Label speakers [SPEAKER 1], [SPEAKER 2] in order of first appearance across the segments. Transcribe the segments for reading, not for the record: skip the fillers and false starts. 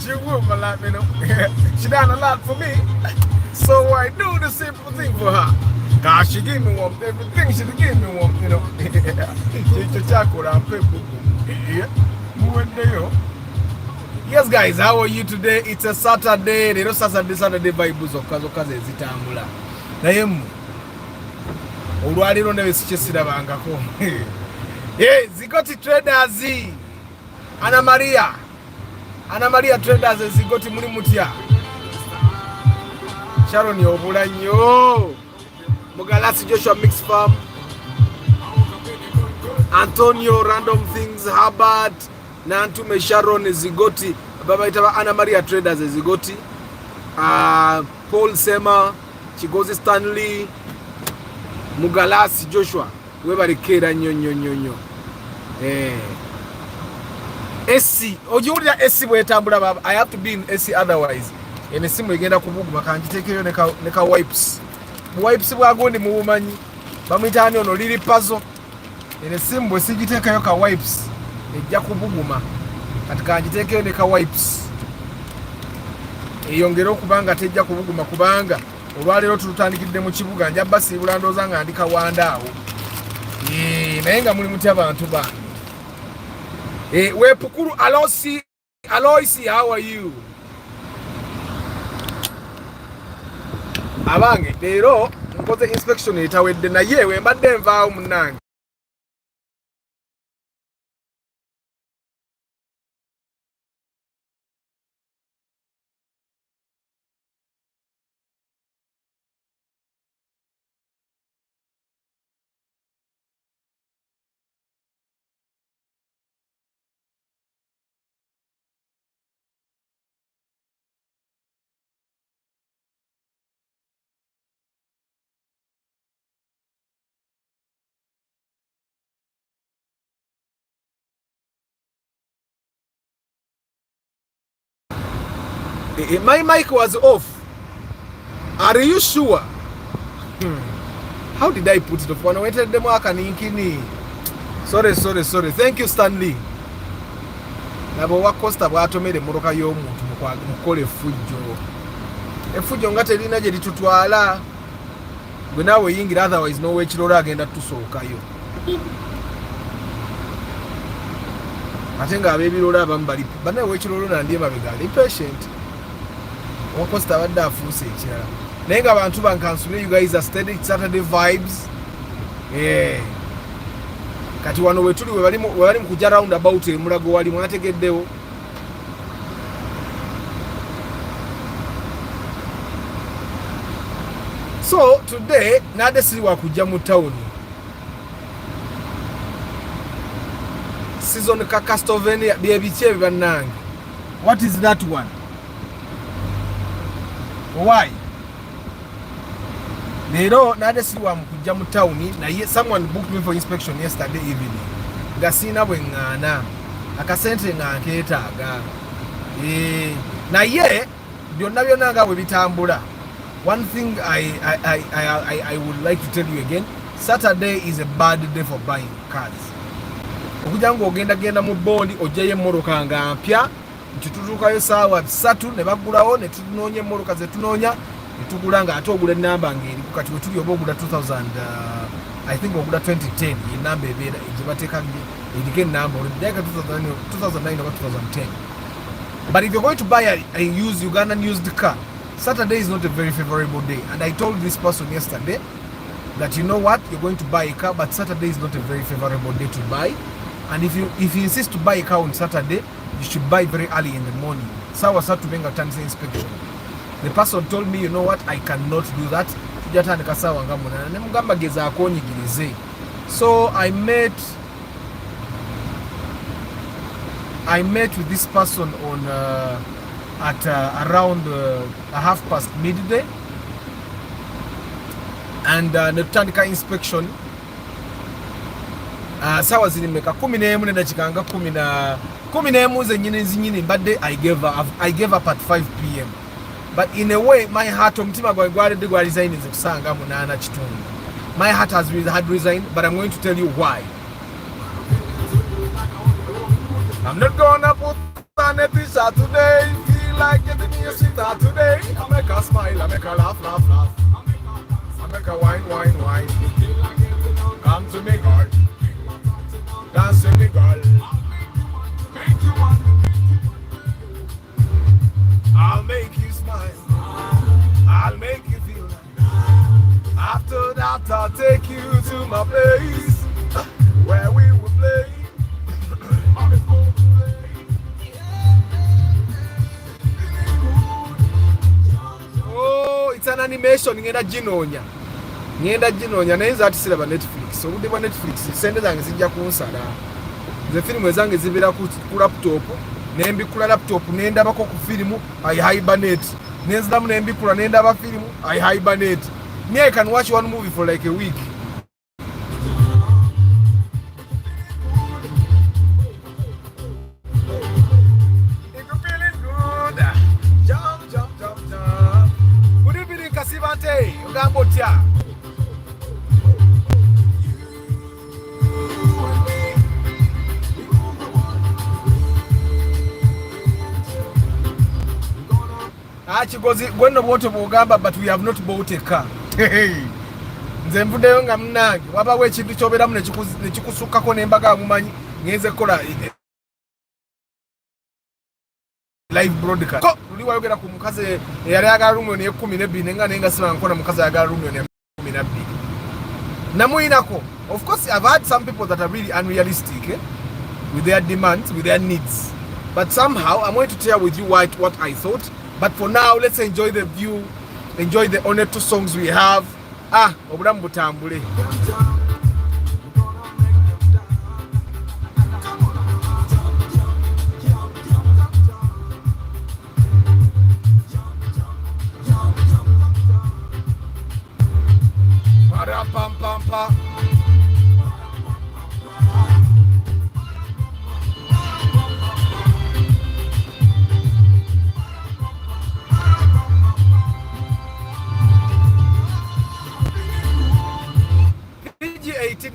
[SPEAKER 1] She would, my life, she done a lot for me. So I do the simple thing for her. God, she gave me one. Everything she gave me one, Yes, guys, how are you today? It's a Saturday. They don't Saturday vibes of Kazokaze Zitambula. Naemu. Olwaliro ne besikyesira bangako. Hey, Zigoti Traders. Ana Maria Traders Zigoti muli mutya. Sharon yobula nnyo. Mugalasi Joshua Mix Farm. Antonio Random Things Herbert. Nantume Sharon Zigoti. Baba itaba Ana Maria Traders Zigoti. Paul Sema. Chigozi Stanley. Mugalasi Joshua. Webarikera nnyo. SC. Ojulia SC bwetambula baba. I have to be in SC otherwise. Ene simu egenda kubuguma kanjitekeyo neka wipes. Wipes bwagondi mu bumanyi. Bamwitani ono lili puzzle. Ene simu bwe sigitekeyo ka wipes. Ejja kubuguma. Kati kanjitekeyo neka wipes. Eyongera okubanga tejja kubuguma kubanga olwalero tulutandikidde mu kibuga nja basi bulandoza nga andika wandaawo. Naye nga muli mutya abantu bange. Wepukulu Aloisi, how are you? Abange, leero nkoze inspection etawedde naye we mbadde nvaawo munnange. My mic was off. Are you sure? How did I put it off? When I waited them work and inkini. Sorry. Thank you, Stanley. Nabo wakosta bwatomere moroka y'omuntu mukole fujjo. Efujjo ngate lina gye litutwala. Gwe nawe yingira otherwise no we kirora agenda tusookayo. Atenga abebirora abambali. Bana we kirora nandye mabega. Impatient. Wakosta wadda afuuse ekirala. Naye nga abantu bankansule, you guys are steady Saturday vibes. Kati wano wetuli we bali mu kujja round about emulago wali mwategeddewo. So today nade siri wa kujja mu town. Season ka Castlevania bye biche bannange. What is that one? Why? Leero nade siwa mukujja mu town na someone booked me for inspection yesterday evening. Gasina bwe ngana. Akasente nkeetaaga. Na ye byonna nga bwe bitambula. One thing I would like to tell you again, Saturday is a bad day for buying cars. Okujja ngo ogenda mu bondi ojjayo emmoroka nga mpya. Tututukayo saawa 3 ne bagulawo ne tunoonya emmoroka ze tunoonya ne tugula nga ate ogula ennamba ng'eri kati we tuli oba ogula 2000 I think ogula 2010 ennamba ebeera gye bateeka eriko ennamba oliddaika 2009 oba 2010. But if you're going to buy a used Ugandan used car, Saturday is not a very favorable day. And I told this person yesterday that you know what, you're going to buy a car, but Saturday is not a very favorable day to buy. And if you insist to buy a car on Saturday, you should buy very early in the morning. Sawa to make a turns inspection. The person told me, you know what, I cannot do that. So I met with this person on at around 1:30 midday, and the tandika inspection. Sawa zilimeka 11 ne dakika nga 11 zenyine mbadde I gave up at 5 p.m. But in a way my heart omutima gwali resign is kusanga 8 kitundu. My heart had resigned, but I'm going to tell you why. I'm not gonna put on a t-shirt today. feel like getting me a sweetheart today. I make her smile, I make her laugh, laugh, laugh. I make her wine, wine, wine. Come to me, girl. Dance with me, girl. I'll make you smile. I'll make you feel nice. After that, I'll take you to my place where we will play. Oh, it's an animation. Ngenda jinonya naye ati siraba Netflix. Obudde bwa Netflix sente zange zijja kunsala. Ze filmu ezange zibira ku laptop. Nembikula laptop nendabako ku filimu I hibernate. Nenziramu nembikula nendaba filimu I hibernate. Me, I can watch one movie for like a week. If you're feeling good, jump, jump, jump, jump. Good evening, Kasivante. Ugambotia. Chigozi gweno bwote bugamba but we have not bought a car. Nze mvudeyo nga mnange wabawo ekintu kyoberamu nekikusukkako nembaga mumanyi ngenze kola live broadcast ko luli wayogera ku mukazi eyali agala rumoni 12 nga nenga sima nkona mukazi agala rumoni 12 namuyinako. Of course I've had some people that are really unrealistic with their demands, with their needs, but somehow I'm going to share with you what I thought. But for now, let's enjoy the view, enjoy the only 2 songs we have. Obulamu butambule.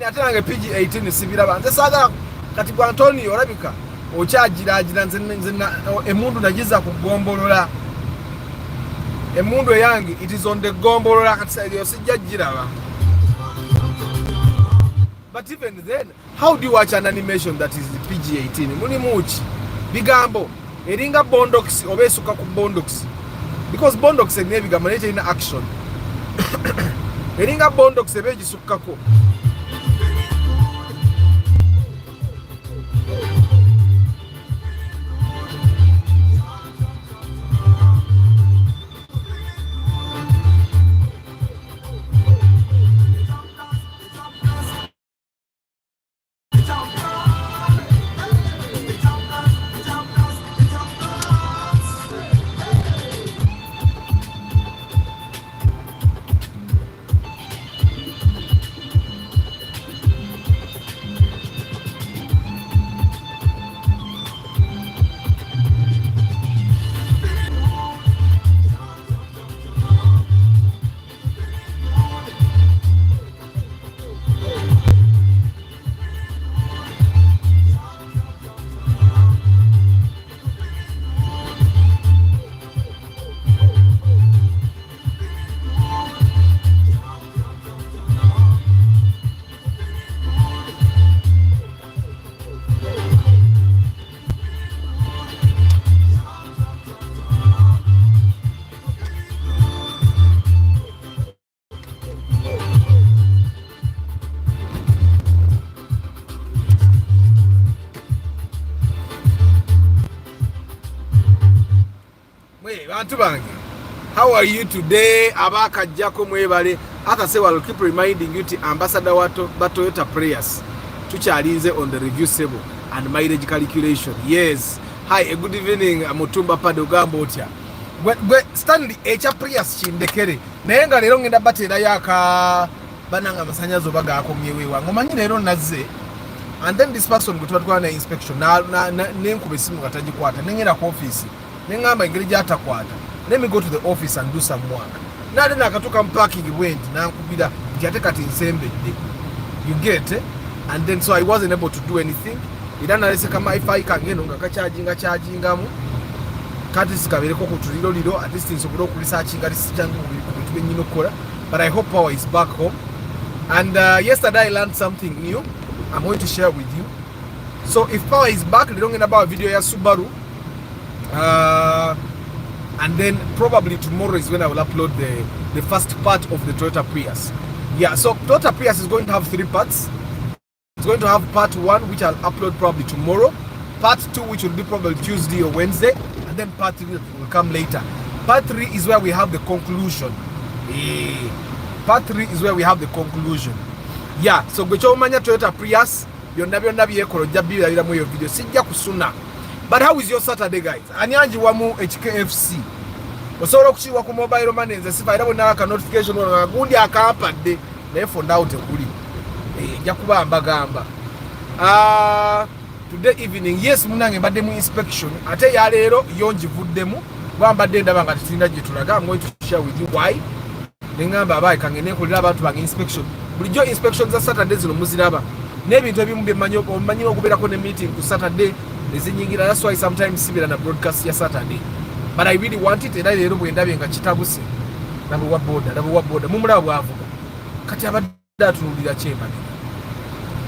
[SPEAKER 1] Ate nange PG-18 sibiraba nze saagala kati gwa Antonio olabika okyagiraagira nze emundu nagiza ku ggombolola emundu eyange it is on the gombolola kati sayo sijja giraba. But even then, how do you watch an animation that is PG-18? Muni muchi bigambo eringa bondox oba esuka ku bondox because bondox ebigambo naye terina action eringa bondox eba egisukkako. How are you today? Abaka Jako Mwebale. As I say, I'll keep reminding you to Ambassador Toyota prayers. Tuchalize on the review table and mileage calculation. Yes. Hi, a good evening. Mutumba Padogambo tia. Stanley echa prayers chindekere. Nenga lero ngenda batera yaka bananga masanyazo baga akomyewewa. Ngomanyi lero naze. And then this person gutwatwa na inspection na nenkube simu gatajikwata. Nengera ku office. Nengamba ingeri jata kwata. Let me go to the office and do some work. Nade nakatuka parking went na nkubira njate kati nsembe. You get it? And then so I wasn't able to do anything. Idana lese kama if I can ngeno ngaka charging mu. kati sikabireko kutuliro liro at least nsobolo ku researching ali sijangu ku bintu benyino kola. But I hope power is back home. And yesterday I learned something new. I'm going to share with you. So if power is back, they don't get about a video ya Subaru. And then probably tomorrow is when I will upload the first part of the Toyota Prius. Yeah, so Toyota Prius is going to have 3 parts. It's going to have part 1, which I'll upload probably tomorrow. Part 2, which will be probably Tuesday or Wednesday. And then part 3 will come later. Part 3 is where we have the conclusion. Part 3 is where we have the conclusion. Yeah, so gwecho umanya Toyota Prius, byonna byekolo jabira mu video. Sijja kusuna. But how is your Saturday, guys? Anyanji wamu HKFC. Osobola okukiwa ku mobile money nze sifa bona ka notification wona gundi akampadde naye fonda out ekuli. Nja kubamba gamba. Today evening, yes munange mbadde mu inspection. Ate ya leero yonjivuddemu. Bambadde ndaba nga titinda gye tulaga. I'm going to share with you why. Nengamba abaye kangene kulira abantu bange inspection. Bulijjo inspections za Saturday zino muziraba. N'ebintu ebimu bye okubeerako ne meeting ku Saturday. That's why sometimes sibira na broadcast ya Saturday. But I really want it. Era leero bwe ndabye nga kitabuse. Nabo wa boda. Mumulaba bwavuga. Kati abadde atunulira chemba.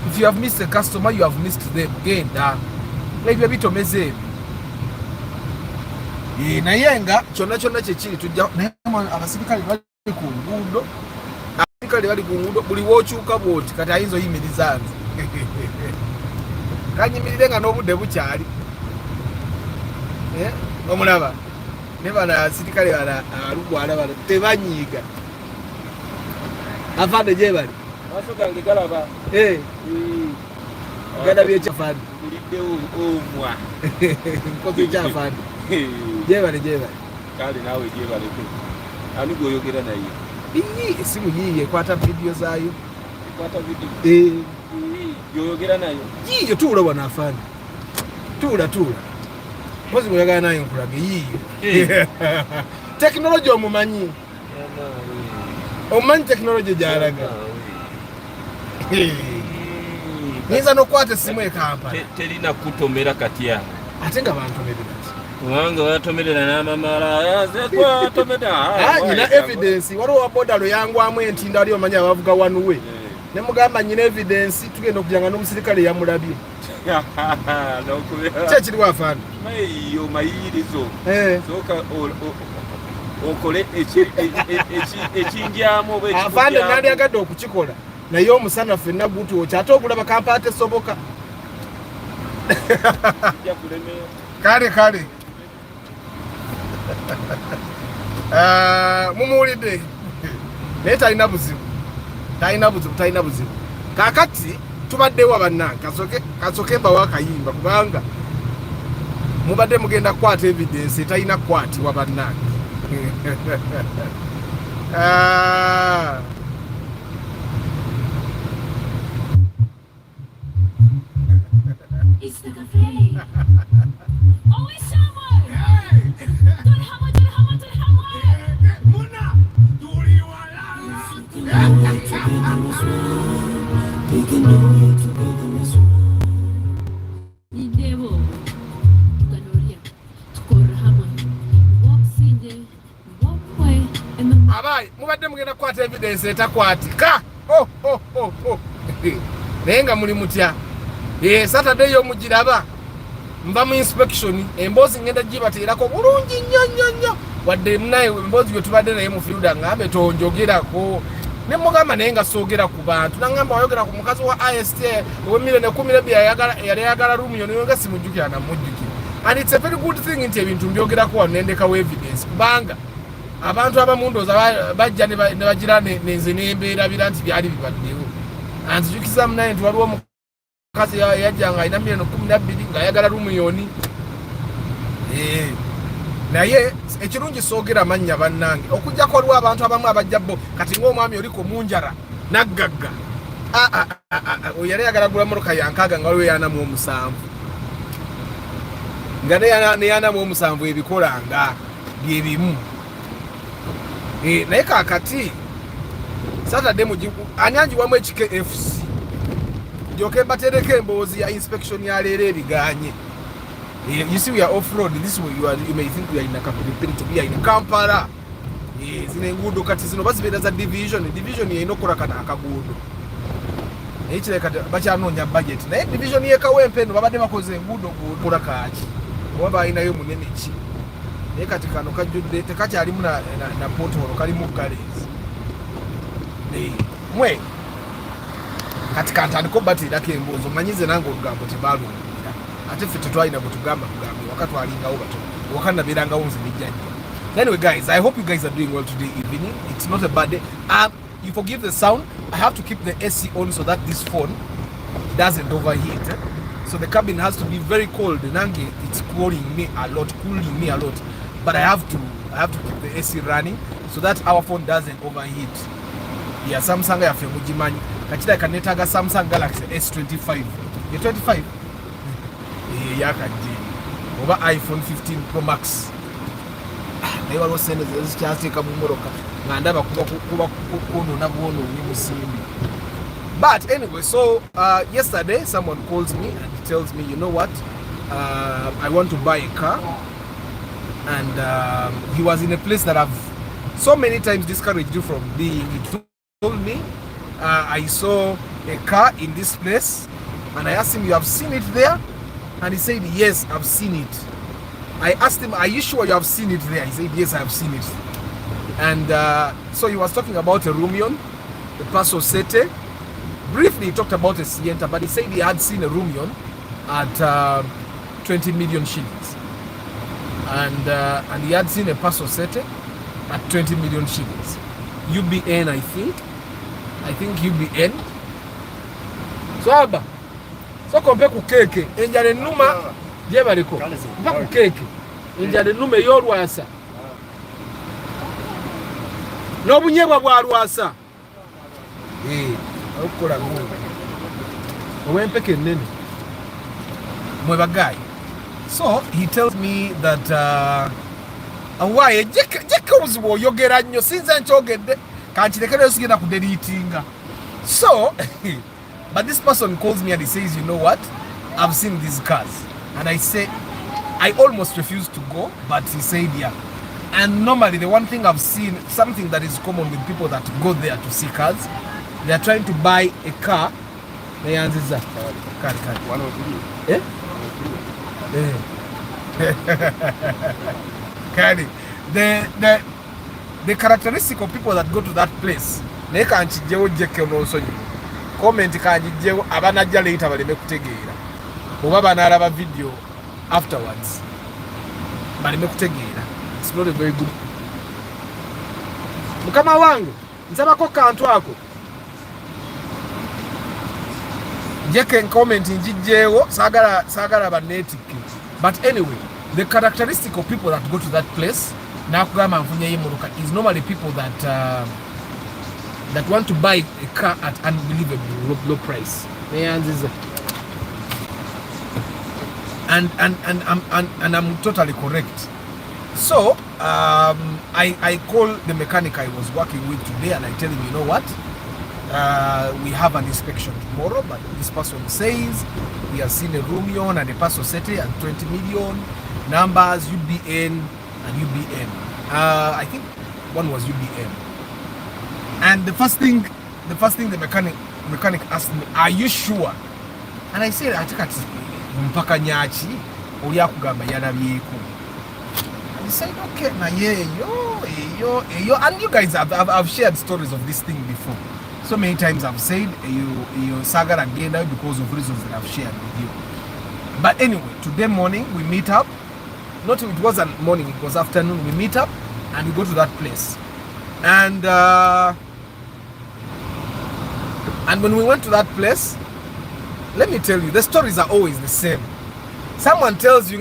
[SPEAKER 1] If you have missed a customer, you have missed them. Genda. Maybe bitomeze. Naye nga kyonna kyekiri tujja abasirikale bali ku nguudo. Abasirikale bali ku nguudo buli wookyuka bwoti kati ayinza oyimiriza nze. Kanyimirire nga n'obudde bukyali. Omulaba ne bana abasirikale bana alugwala bana tebanyiiga. Afande gye bali. Masogange galaba. Gada by'ekyafande. Buliddewo omwa. Nkozi kyafande. Gye bali. Kale naawe gye bali. Ani gwoyogera naye? Esimu yiye ekwata video zaayo. Ekwata video? Yoyogera nayo? Yiyo tuula wana afande. Tuula. Mpozi mwagala nayo nkulage yiyo. Technology omumanyi. Omumanyi technology gyalaga. Niza nokwata simu ekampala. Terina kutomera katya. Ate nga bantomerera ati. Wanga watomerera n'amamala yazekwa tomera. Nyina evidence waliwo abodalo yangwamu entinda ali omanyi abavuga wanuwe. Ne mugamba nyina evidence tugenda okujanga n'omusirikale yamulabye. Kye kiri wafana. Mayiyo mayirizo. Soka okole ekinjamu oba ekikujjamu. Afande nali agadde okukikola. Naye omusana ffenna gutu okyate okulaba kampaate soboka. Kale. Mumuwulidde. Naye talina buzibu. Kakati tubaddewo bannange kasoke mbawo akayimba kubanga mubadde mugenda kukwata evidence talina kukwatibwa bannange. Abai, mubadde mugenda kukwata evidence etakwatika. Naye nga muli mutya. Saturday y'omugiraba. Mba mu inspection emboozi ngenda gibateerako bulungi nnyo. Wadde naye emboozi gwe tubadde naye mu field ngambe tonjogerako. Ne mugamba naye nga soogera ku bantu. Nangamba wayogera ku mukazi wa IST ow'emiliyoni 10 yali ayagala room yonna nga simujjukira namujjukira. And it's a very good thing nti ebintu mbyogerako wano nendekawo evidence. Kubanga abantu abamu ndowooza bajja ne bagira nenze nembeerabira nti byali bibaddewo. Anzijukiza munaye nti waliwo omukazi yajjanga alina miliyoni 12 ng'ayagala rumiyoni. Naye ekirungi soogera mannya bannange okujjako waliwo abantu abamu abajjabbo kati ng'omwami oliko munjara naggagga. Oyo yali ayagala gula mmotoka yankaaga nga waliwo yanamu 7 nga ne yanamu 7 ebikolanga bye bimu. Naye kakati Saturday anyanji wamu HKFC joke mbatereko emboozi ya inspection ya leero ebiganye. You see, we are off-road. This way you may think we are in a Kapilipinto, we are in Kampala. Zine ngudo kati zino basi beda za division ye inokora kana akagudo. Ekichile kati bacha anonya budget. Na division ye kawempe no babade bakoze ngudo kura kachi. Waba ina yo munene chi. Kati kano kajude tekachi ali muna na pothole kali mu galleys. Mwe kati kantani ko batira kembozo manyize nango lugambo tibalu. Ate ffe tetwalina butugamba kugambi wakati walingawo bato wakana biranga unzi bijjanja. Anyway guys, I hope you guys are doing well today evening. It's not a bad day. You forgive the sound. I have to keep the AC on so that this phone doesn't overheat. So the cabin has to be very cold. Nange, it's cooling me a lot. But I have to keep the AC running so that our phone doesn't overheat. Yeah, Samsung ya mujimani. Kachida kanetaga Samsung Galaxy S25. The 25. Yeah, over iPhone 15 Pro Max. They were sending this just take a mumoroka. Ngandaba kuba kono na bono ni musimbi. But anyway, so yesterday someone calls me and tells me, you know what? I want to buy a car. And he was in a place that I've so many times discouraged you from being. He told me I saw a car in this place, and I asked him, you have seen it there? And he said, yes, I've seen it. I asked him, are you sure you have seen it there? He said, yes, I have seen it. And so he was talking about a Rumion, a Paso Sete. Briefly, he talked about a Sienta, but he said he had seen a Rumion at 20 million shillings. And he had seen a Paso Sete at 20 million shillings. UBN, I think. I think UBN. So, Abba. So compare ku keke enjale numa je baliko mpa ku keke enjale numa yorwasa no bunyebwa bwa rwasa okola ngo owempeke nene mwe bagay. So he tells me that awaye jeke uzibo yogera nnyo sinza nchogedde kanchilekere usigenda ku deletinga. So but this person calls me and he says, you know what? I've seen these cars. And I say, I almost refused to go, but he said, yeah. And normally the one thing I've seen, something that is common with people that go there to see cars, they are trying to buy a car. The answer is that. Car. One of you. Eh? The characteristic of people that go to that place, they can't also comment kanjijjewo abanajja later baleme kutegeera oba banalaba video afterwards baleme kutegeera. It's not a very good. Mukama wangu nsabako kantu ako jeke comment njijjewo sagala banetiki. But anyway, the characteristic of people that go to that place nakugamba nfunye yemuruka is normally people that want to buy a car at unbelievably low price. And I'm totally correct. So I call the mechanic I was working with today and I tell him, you know what? We have an inspection tomorrow, but this person says we have seen a Rumion and a Paso Sete at 20 million. Numbers UBN and UBM. I think one was UBM. And the first thing the mechanic asked me, are you sure? And I said, atikati mpaka nyachi oli akugamba yalabyeko. And he said, okay, na yo. And you guys I've shared stories of this thing before. So many times I've said you saga again because of reasons that I've shared with you. But anyway, today morning we meet up. Not it wasn't morning, it was afternoon. We meet up and we go to that place. And when we went to that place, let me tell you, the stories are always the same. Someone tells you,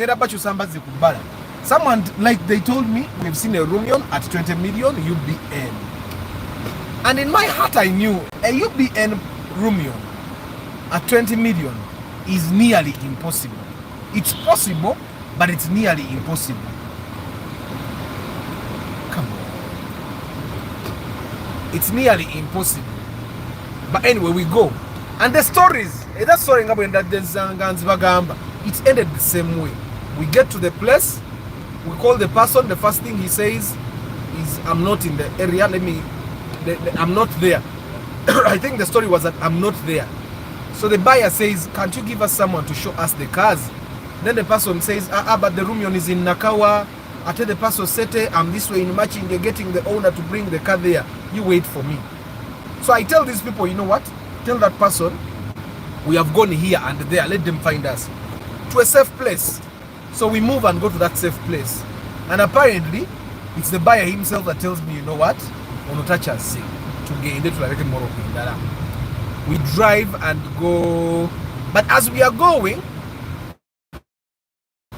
[SPEAKER 1] someone, like they told me, we've seen a Rumion at 20 million UBN. And in my heart, I knew a UBN Rumion at 20 million is nearly impossible. It's possible, but it's nearly impossible. Come on. It's nearly impossible. But anyway, we go. And the stories, that story, it ended the same way. We get to the place, we call the person. The first thing he says is, I'm not in the area, I'm not there. I think the story was that I'm not there. So the buyer says, can't you give us someone to show us the cars? Then the person says, but the Rumion is in Nakawa. I tell the person, Sete, I'm this way in matching, they're getting the owner to bring the car there. You wait for me. So I tell these people, you know what? Tell that person, we have gone here and there, let them find us to a safe place. So we move and go to that safe place. And apparently, it's the buyer himself that tells me, you know what? We drive and go. But as we are going,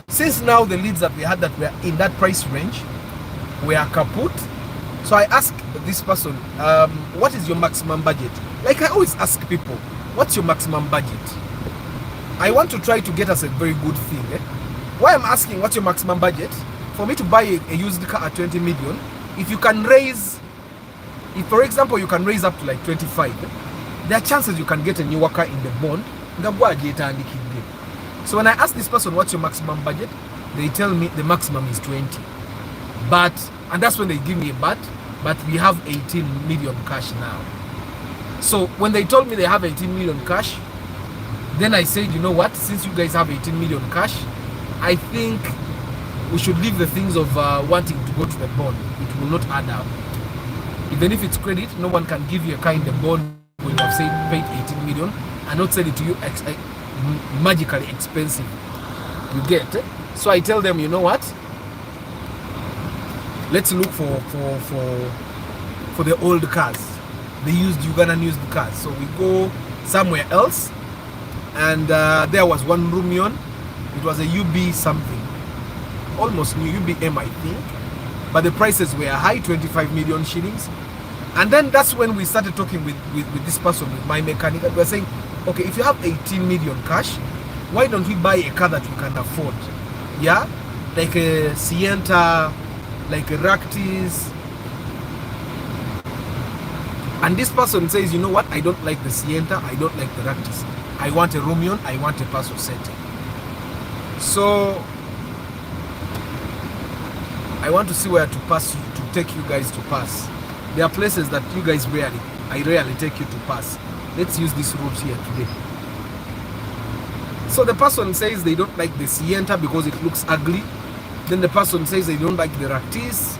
[SPEAKER 1] since now the leads that we had that were in that price range were kaput, so I asked this person, what is your maximum budget? Like I always ask people, what's your maximum budget? I want to try to get us a very good thing. Why I'm asking what's your maximum budget? For me to buy a used car at 20 million, if you can raise, if for example you can raise up to like 25, there are chances you can get a newer car in the bond. So when I ask this person what's your maximum budget, they tell me the maximum is 20. And that's when they give me a but we have 18 million cash now. So when they told me they have 18 million cash, then I said, you know what, since you guys have 18 million cash, I think we should leave the things of wanting to go to the bond. It will not add up. Even if it's credit, no one can give you a car in the bond when you have paid 18 million and not sell it to you magically expensive. You get it? So I tell them, you know what? Let's look for the old cars. They used Ugandan used cars. So we go somewhere else, and there was one Rumion. It was a UB something, almost new UBM, I think, but the prices were high, 25 million shillings. And then that's when we started talking with this person, with my mechanic. We were saying, okay, if you have 18 million cash, why don't we buy a car that we can afford? Yeah, like a Sienta, like a Ractis. And this person says, you know what, I don't like the Sienta, I don't like the Ractis. I want a Rumion, I want a Paso Sete. So I want to see where to pass, to take you guys to pass. There are places that you guys I rarely take you to pass. Let's use this route here today. So the person says they don't like the Sienta because it looks ugly. Then the person says they don't like the Ractis.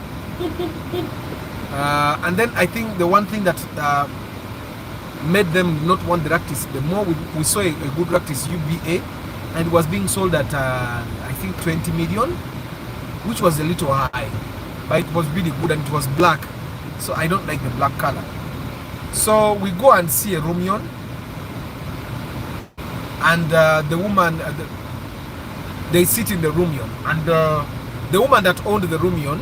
[SPEAKER 1] And then I think the one thing that made them not want the Ractis, the more we saw a good Ractis UBA, and it was being sold at I think 20 million, which was a little high, but it was really good and it was black. So I don't like the black color. So we go and see a Rumion, and the woman, they sit in the Rumion, and the woman that owned the Rumion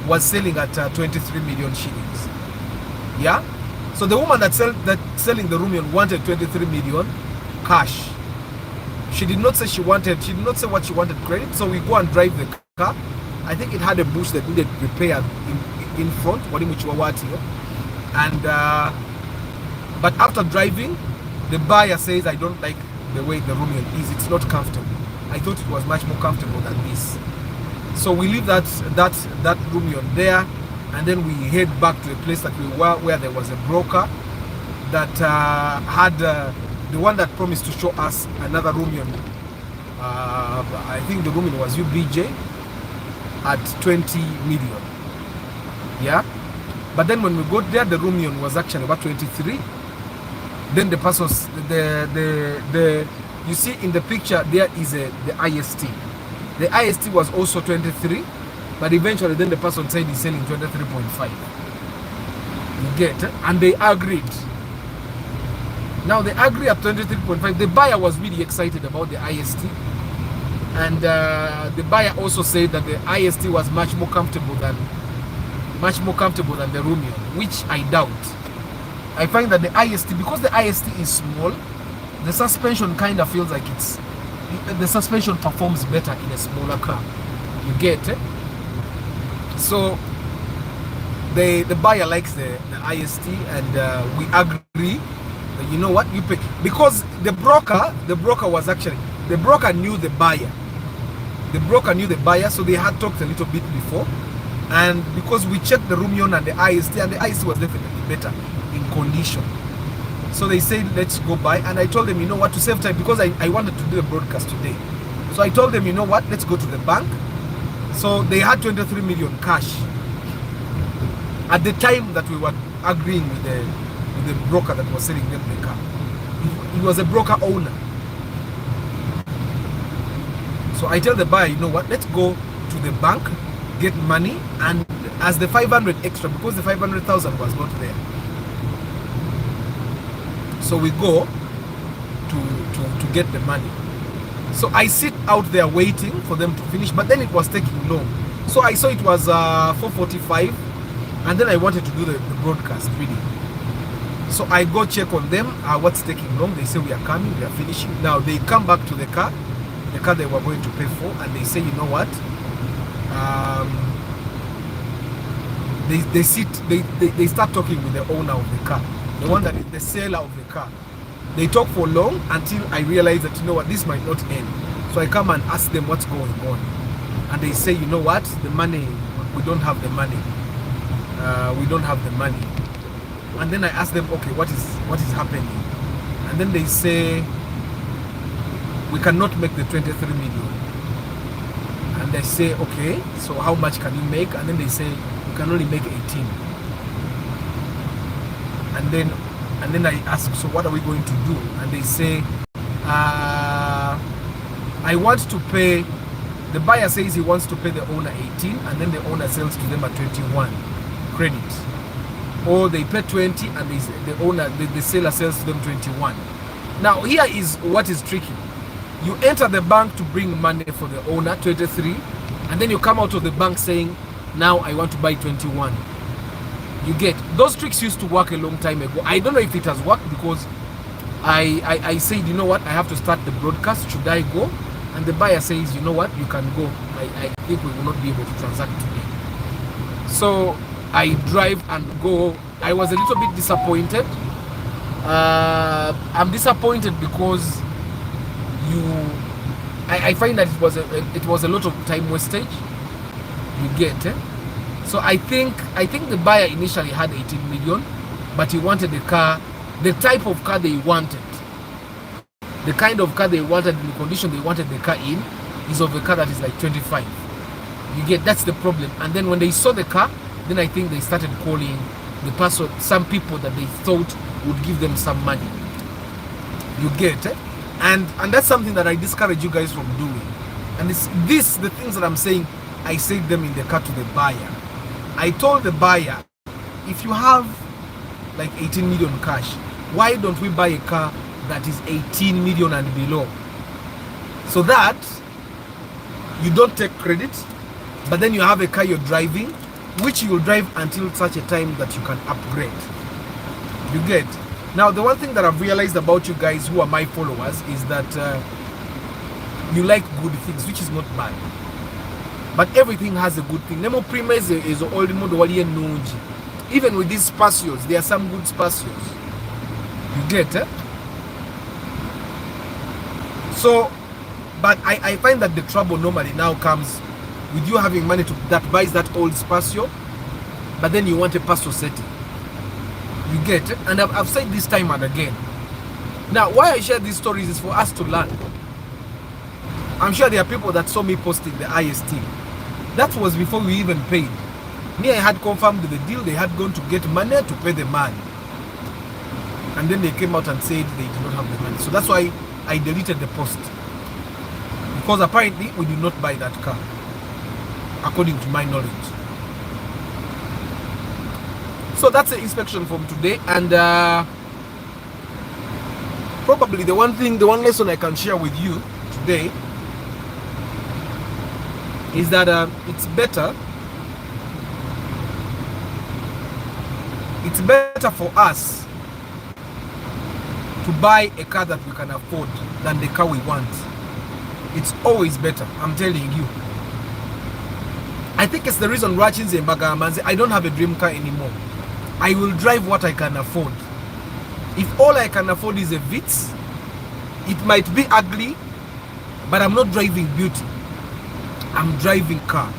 [SPEAKER 1] was selling at 23 million shillings. Yeah, so the woman that selling the Rumion wanted 23 million cash. She did not say she did not say what she wanted credit. So we go and drive the car. I think it had a bush that needed repair in front, and but after driving, the buyer says, I don't like the way the Rumion is. It's not comfortable. I thought it was much more comfortable than this. So we leave that Rumion there, and then we head back to the place that we were, where there was a broker that had the one that promised to show us another Rumion. I think the Rumion was UBJ at 20 million. Yeah, but then when we got there, the Rumion was actually about 23. Then the person, you see in the picture there is the IST. The IST was also 23, but eventually then the person said he's selling 23.5. You get it? And they agreed. Now they agree at 23.5. The buyer was really excited about the IST, and the buyer also said that the IST was much more comfortable than the Rumion, which I doubt. I find that the IST, because the IST is small, the suspension kind of feels like the suspension performs better in a smaller car. You get it? So the buyer likes the IST, and we agree that, you know what, you pay, because the broker was actually, the broker knew the buyer. The broker knew the buyer, so they had talked a little bit before. And because we checked the room and the IST, and the IST was definitely better in condition. So they said, let's go by. And I told them, you know what, to save time, because I wanted to do the broadcast today. So I told them, you know what, let's go to the bank. So they had 23 million cash at the time that we were agreeing with the broker that was selling them the car. It was a broker owner. So I tell the buyer, you know what, let's go to the bank, get money, and as the 500 extra, because the 500,000 was not there. So we go to get the money. So I sit out there waiting for them to finish, but then it was taking long. So I saw it was 4:45, and then I wanted to do the broadcast really. So I go check on them, what's taking long. They say we are coming, we are finishing. Now they come back to the car they were going to pay for, and they say, you know what, they start talking with the owner of the car, the one that is the seller of the car. They talk for long until I realize that, you know what, this might not end. So I come and ask them what's going on, and they say, you know what, the money, we don't have the money. We don't have the money. And then I ask them, okay, what is happening? And then they say, we cannot make the 23 million. And they say, okay, so how much can you make? And then they say, you can only make 18. And then I ask, so what are we going to do? And they say, I want to pay, the buyer says he wants to pay the owner 18, and then the owner sells to them at 21 credit. Or they pay 20 and the seller sells to them 21. Now here is what is tricky. You enter the bank to bring money for the owner, 23, and then you come out of the bank saying, now I want to buy 21. You get, those tricks used to work a long time ago. I don't know if it has worked, because I said, you know what, I have to start the broadcast, should I go? And the buyer says, you know what, you can go. I think we will not be able to transact today. So I drive and go. I was a little bit disappointed. I'm disappointed because I find that it was a lot of time wastage. You get it? So I think the buyer initially had 18 million, but he wanted the car, the type of car they wanted, the kind of car they wanted, in the condition they wanted the car in, is of a car that is like 25. You get, that's the problem. And then when they saw the car, then I think they started calling the person, some people that they thought would give them some money. You get it? And that's something that I discourage you guys from doing. And the things that I'm saying, I said them in the car to the buyer. I told the buyer, if you have like 18 million cash, why don't we buy a car that is 18 million and below? So that you don't take credit, but then you have a car you're driving, which you will drive until such a time that you can upgrade. You get? Now, the one thing that I've realized about you guys who are my followers is that you like good things, which is not bad. But everything has a good thing. Nemo Primes is old model. Even with these spacios, there are some good spacios. You get it? So, but I find that the trouble normally now comes with you having money that buys that old spacio, but then you want a pasto setting. You get it? And I've said this time and again. Now, why I share these stories is for us to learn. I'm sure there are people that saw me posting the IST. That was before we even paid. Me, I had confirmed the deal. They had gone to get money to pay the man. And then they came out and said they did not have the money. So that's why I deleted the post. Because apparently we did not buy that car, according to my knowledge. So that's the inspection from today. And probably the one lesson I can share with you today is that it's better for us to buy a car that we can afford than the car we want. It's always better, I'm telling you. I think it's the reason Rachin's and Bagamanzi, I don't have a dream car anymore. I will drive what I can afford. If all I can afford is a Vitz, it might be ugly, but I'm not driving beauty. I'm driving car.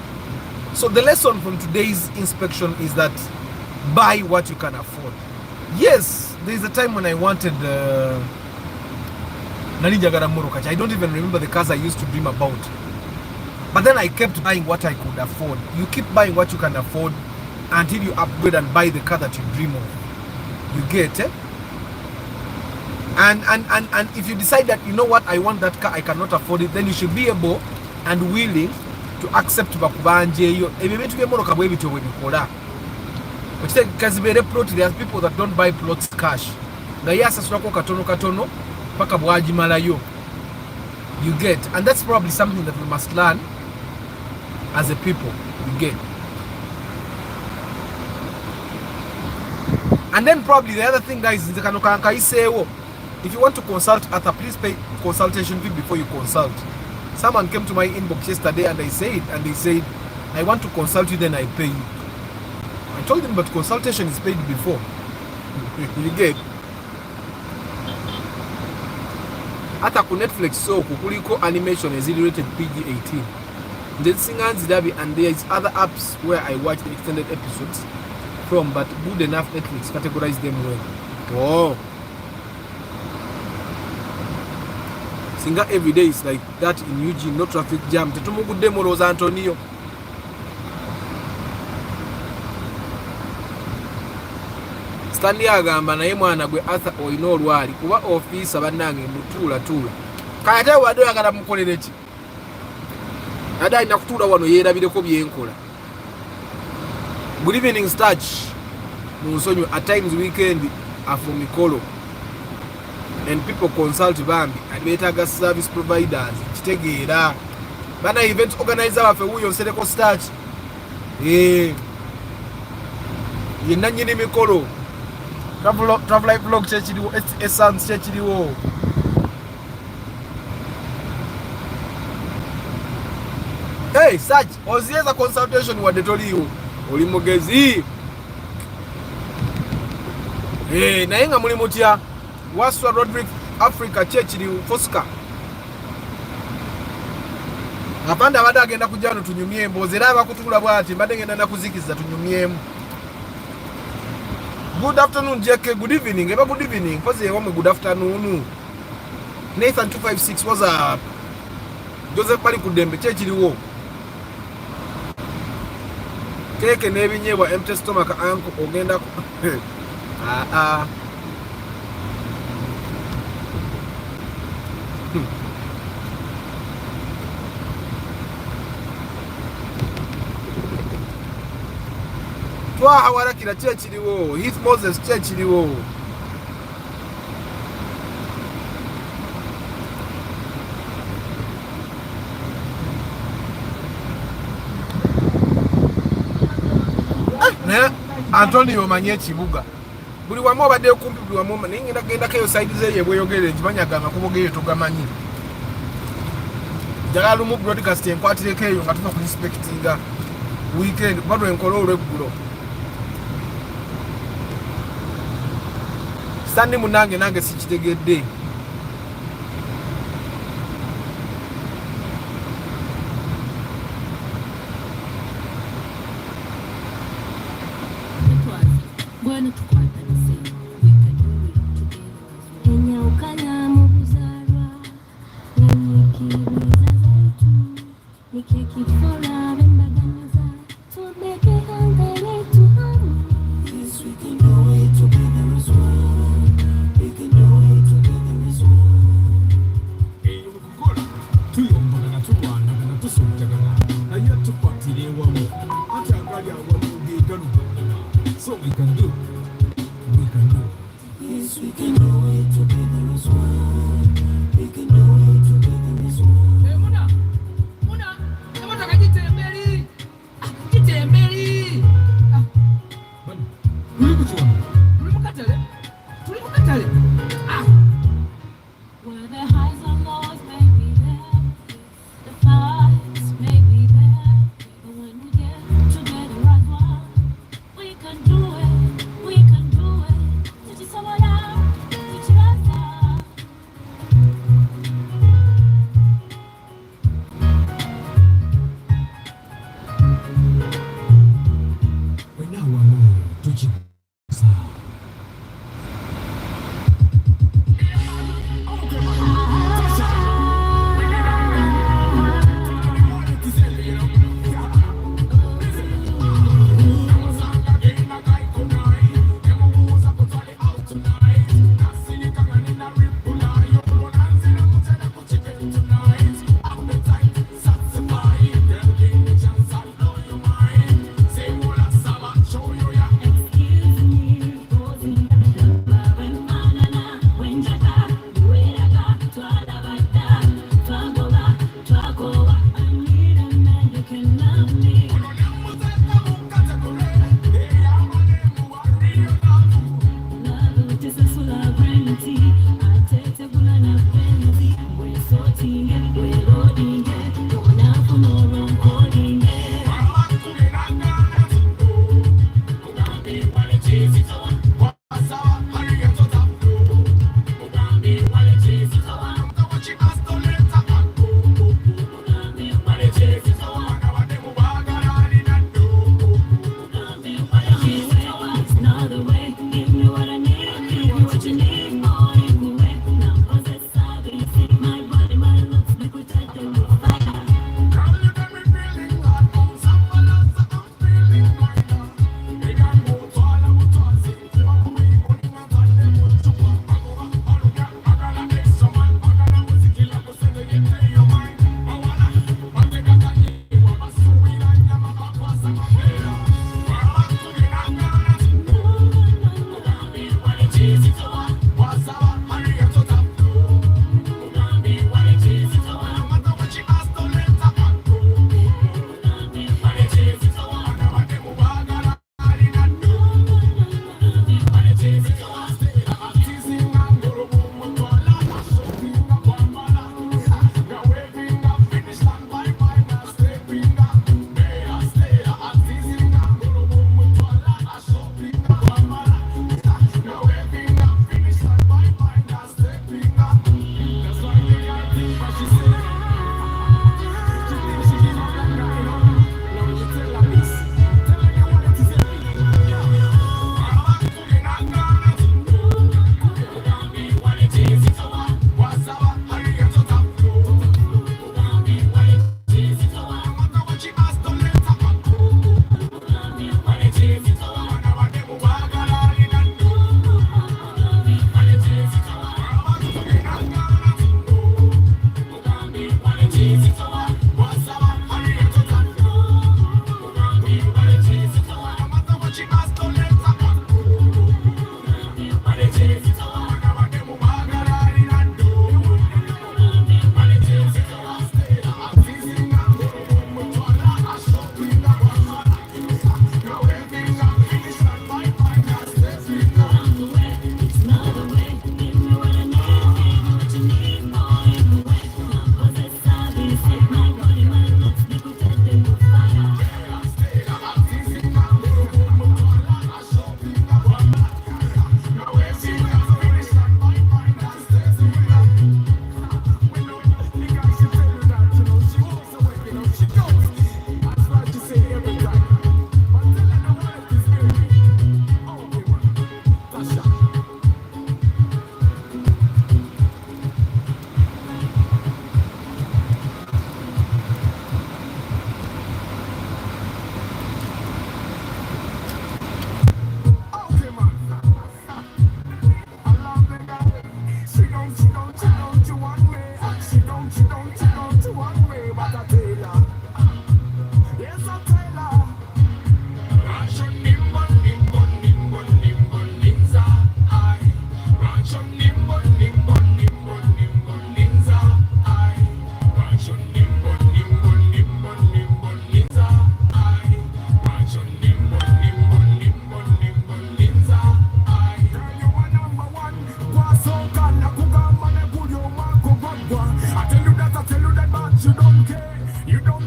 [SPEAKER 1] So the lesson from today's inspection is that buy what you can afford. Yes, there is a time when I wanted I don't even remember the cars I used to dream about. But then I kept buying what I could afford. You keep buying what you can afford until you upgrade and buy the car that you dream of. You get it? And if you decide that, you know what, I want that car, I cannot afford it, then you should be able and willing to accept bakubanjeyo ebintu by'emmoloka bwe bityo bwe bikola. Okitegeeza plot, there are people that don't buy plots cash. Nga ye asasulako katono katono paka bwagimalayo. You get, and that's probably something that we must learn as a people. You get. And then probably the other thing, guys, is the kanokanka say, oh, if you want to consult Arthur, please pay consultation fee before you consult. Someone came to my inbox yesterday and they said, I want to consult you, then I pay you. I told them, but consultation is paid before. You get. Hata ku Netflix so kukuliko animation is rated PG-18. And there is other apps where I watch the extended episodes from, but good enough Netflix categorize them well. Oh. Singa every day is like that in Eugene, no traffic jam. Tetumugude mu Los Antonio. Stanley agamba naye mwana gwe Arthur oyina olwali kuba office abannange mutula tula. Kayate wadde agala mukolere ki? Ada ina kutula wano yerabireko byenkola. Good evening Starch. Munsonyo at times weekend after mikolo. And people consult Bambi and better service providers. Kitegeera. Bana event organizer wafe wuyo nsereko Starch. Yenna nyini mikolo. Travel life vlog chechiriwo, essence chechiriwo. Hey, Sarge, ozieza consultation wadde toliiwo. Oli mugezi. Naye nga muli mutya. Waswa Roderick Africa chechiriwo Fosca. Apanda abadde agenda kujja wano tunyumye mbozi era abakutula bwati mbadde ngenda nakuzikiza tunyumyemu. Good afternoon, JK. Good evening. Eba good evening. Good afternoon. Nathan 256 was a Joseph Pali Kudembe. Chechiriwo. Keke nebinyewa empty stomach anko ogenda. Twaha warakira chechiriwo. Heath Moses chechiriwo. Antonio manye kibuga. Buli wamu obadde okumpi buli wamu ninga genda kayo side ze yebweyogere kimanya makubogere tugamanyi. Jagalu mu broadcast enkwatire kayo nga tufa ku inspectinga weekend bado enkolo olweggulo. Sandi munange nange sikitegedde.
[SPEAKER 2] Bueno tukwatanise Kenya ukala mu buzarwa Nanyikiriza zaitu Nikikifora bembaganaza Tubeke hangare tuhamu. Yes, we can do it together as one. We can do it together as one.
[SPEAKER 3] Eyo kukola tuyombagana tulwanagana tusontagana naye tukwatire wamu ate agali awamu gegalugana. So we can do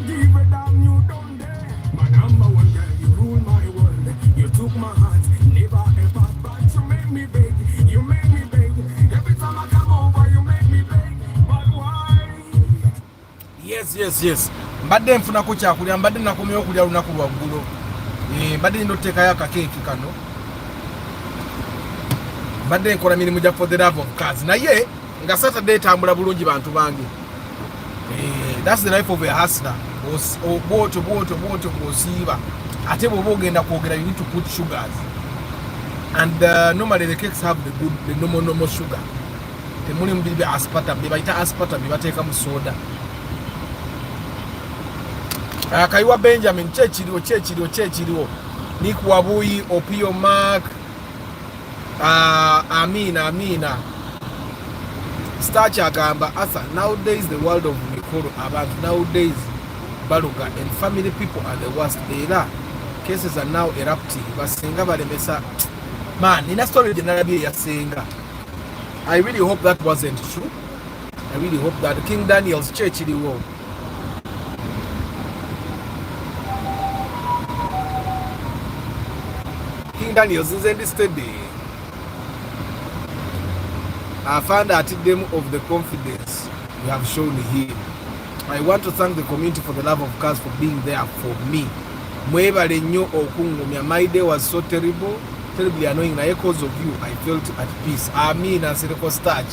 [SPEAKER 3] Give a damn you down there. My number one girl, you rule my world. You took my heart, never ever but you make me beg. You make me beg. Every time I come over, you make me beg. But why?
[SPEAKER 1] Yes. Mbadde nfuna ku kyakulya, mbadde nakomyewo okulya lunaku lwa ggulo. Mbadde ndoteekayo akakeeki kano. Mbadde nkola mirimu gya for the love of cars. Naye nga Saturday tambula bulungi bantu bange. That's the life of a hustler. Bwotyo bw'osiiba. Ate bw'oba ogenda kwogera, you need to put sugars. And normally the cakes have the normal sugar. Temulimu biri bya aspartame, bye bayita aspartame bateeka mu soda. Kayiwa Benjamin, kyekiriwo. Nick Wabuyi, Opio Mark, Amina. Starch agamba, Asa, nowadays the world of Mikoro abantu, nowadays Baluga and family people are the worst. Cases are now erupting. Basenga balemesa. Man, in a story generally yasenga. I really hope that wasn't true. I really hope that King Daniel's church in the world. King Daniel's is in this study. I found at them of the confidence you have shown him. I want to thank the community for the love of cars for being there for me. Mwebale nnyo okungumya. My day was so terribly annoying. Na because of you, I felt at peace. Amen. And Siriko Starch.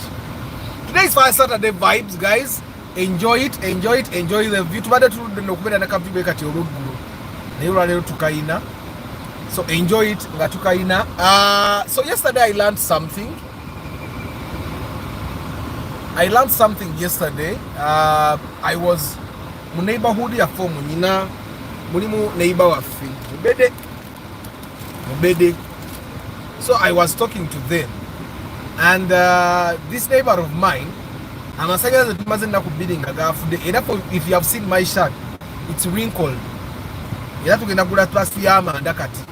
[SPEAKER 1] Today's Fire Saturday vibes, guys. Enjoy it. Enjoy the view. Tubade tu nokubenda na kampi beka tioruguru. Neura leo tukaina. So enjoy it. Nga tukaina. So yesterday I learned something. Yesterday. I was mu neighborhood ya fomu nyina mulimu neighbor waffe Mubede. So I was talking to them, and this neighbor of mine, amasanyalaze tumaze nnaku bbiri nga gafudde era if you have seen my shirt, it's wrinkled era tugenda kugula plasi y'amanda kati.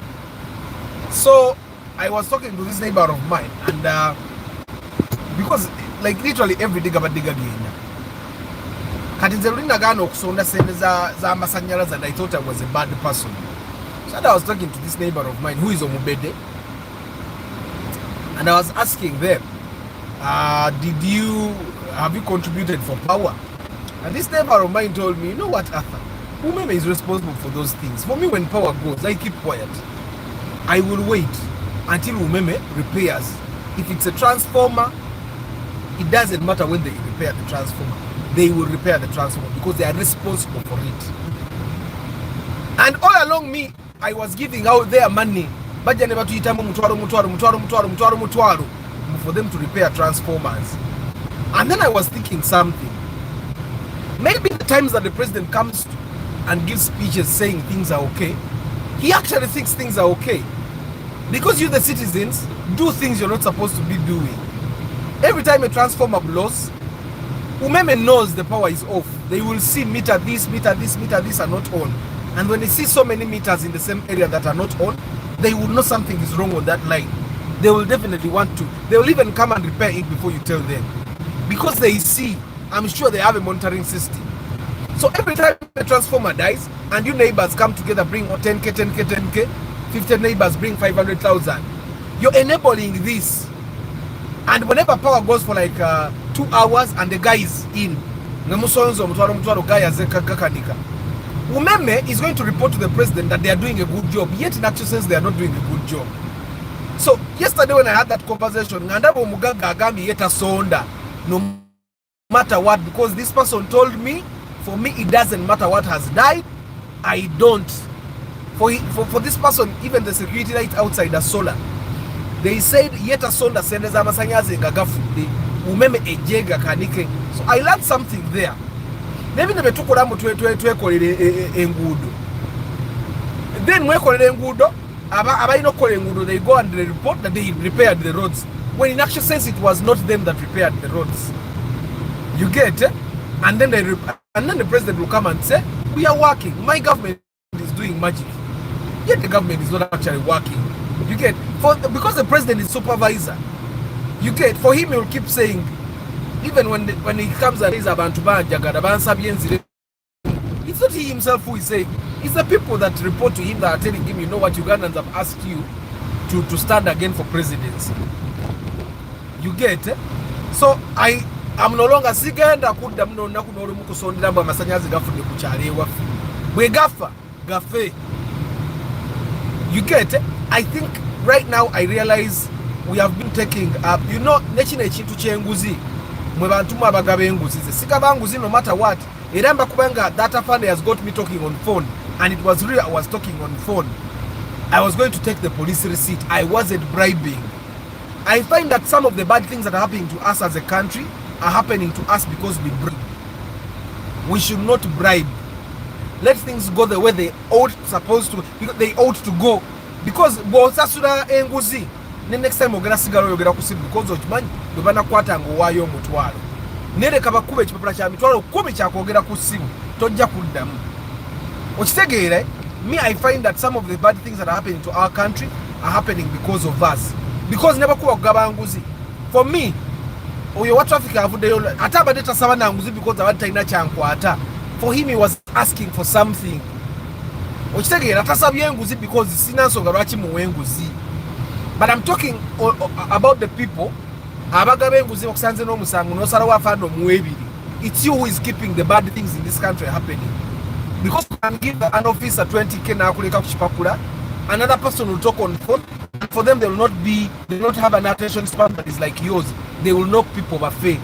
[SPEAKER 1] So I was talking to this neighbor of mine, and because like literally every day gabaddiga genda kati nze luli nagaana okusonda sente z'amasanyalaze, and I thought I was a bad person. So I was talking to this neighbor of mine who is Omubede, and I was asking them, have you contributed for power? And this neighbor of mine told me, you know what, Arthur, Umeme is responsible for those things. For me, when power goes, I keep quiet. I will wait until Umeme repairs. If it's a transformer, it doesn't matter when they repair the transformer. They will repair the transformer because they are responsible for it. And all along me, I was giving out their money for them to repair transformers. And then I was thinking something. Maybe the times that the president comes and gives speeches saying things are okay, he actually thinks things are okay. Because you, the citizens, do things you're not supposed to be doing. Every time a transformer blows, Umeme knows the power is off. They will see meter this are not on. And when they see so many meters in the same area that are not on, they will know something is wrong on that line. They will definitely want to. They will even come and repair it before you tell them. Because they see, I'm sure they have a monitoring system. So every time a transformer dies, and you neighbors come together, bring 10K, 50 neighbors bring 500,000, you're enabling this. And whenever power goes for like 2 hours and the guy is in, Umeme is going to report to the president that they are doing a good job, yet in actual sense they are not doing a good job. So yesterday when I had that conversation, no matter what, because this person told me, for me it doesn't matter what has died, I don't. For this person, even the security light outside are solar. They said yeta sonda sendeza amasanyaze ngagafude umeme ejega kanike. So I learned something there. Maybe nebetukola mu twekolere engudo. Then mwekolere engudo abayino kola engudo, they go and they report that they repaired the roads, when in actual sense it was not them that repaired the roads. You get it? And then the president will come and say, we are working, my government is doing magic. Yet the government is not actually working. You get, because the president is supervisor. You get, for him he will keep saying, even when he comes and says it's It's not he himself who is saying. It's the people that report to him that are telling him, you know what, Ugandans have asked you to stand again for presidency. You get it? So I am no longer sigenda kudda muno naku no lumu kusondera mba masanyazi gafudde ku kyale waffe. Bwe gafa gafe. You get it? I think right now I realize we have been taking up, you know, nekino ekintu kyenguzi mwe bantu mwe abagaba enguzi ze sigaba nguzi no matter what. Era mba kubanga that afande has got me talking on phone, and it was real. I was talking on phone. I was going to take the police receipt. I wasn't bribing. I find that some of the bad things that are happening to us as a country are happening to us because we bribe. We should not bribe. Let things go the way they supposed to, because they ought to go. Because bw'osasula enguzi, ne next time ogera sigala oyogera ku simu because okimanyi bwe banakwata ng'owaayo omutwalo. Nereka bakube ekipapula kya mitwalo 10 kyakwogera ku simu tojja kuddamu. Okitegeera, me I find that some of the bad things that are happening to our country are happening because of us. Because never kuba kugaba nguzi. For me, oyo wa traffic avuddeyo ate abadde tasaba na nguzi because abadde talina kyankwata. For him, he was asking for something. Okitegeera, tasabye nguzi because sina nsonga lwaki muwe nguzi. But I'm talking about the people abagaba enguzi okusanze n'omusango n'osalawo afande omuwebiri. It's you who is keeping the bad things in this country happening. Because you can give an officer 20k n'akuleka ku kipapula, another person will talk on phone. For them, they will not have an attention span that is like yours. They will knock people bafe.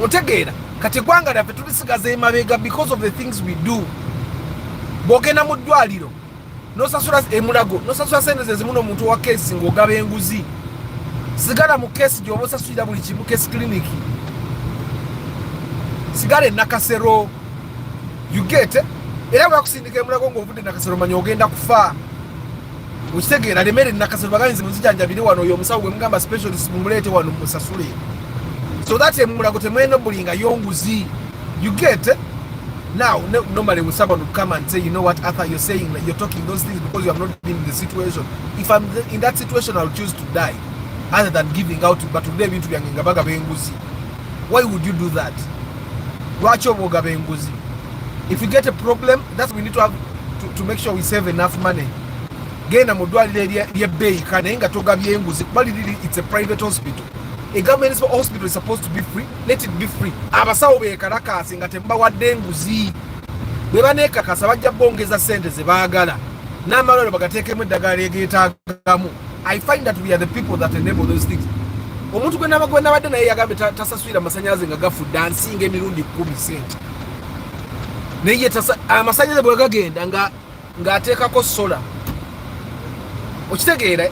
[SPEAKER 1] Otegeera, kati gwanga lyaffe tulisigaza emabega because of the things we do. Bw'ogenda mu ddwaliro n'osasula emulago n'osasula sente ze zimu n'omuntu wa keesi ng'ogaba enguzi. Sigala mu keesi gy'oba osasulira buli kimu, keesi kiliniki. Sigala Nakasero. You get it? Era bwakusindika emulago ng'ovudde Nakasero manya ogenda kufa. Ukitegeera lemere Nakasero baganyize muzijanjabire wano oyo omusawo gwe mugamba specialist mumuleete wano musasule. So that emulago temweno bulinga yonguzi. You get it? Now, normally when someone would come and say, you know what, Arthur, you're saying that you're talking those things because you have not been in the situation. If I'm in that situation, I'll choose to die other than giving out. But today, why would you do that? If you get a problem, that's what we need to have to make sure we save enough money. It's a private hospital. A government hospital is supposed to be free. Let it be free. Abasawo bekarakasi nga tembawadde enguzi. Bwe baneekakasa bajja bongeza sente ze baagala. N'amalwaliro bagateekemu eddagala egeetaagamu. I find that we are the people that enable those things. Omuntu gwe nabadde naye yagambe tasasulira amasannyalaze nga gafudde ansinga emirundi 10 sente. Naye amasannyalaze bwe gagenda ng'ateekako sola. Okitegeera,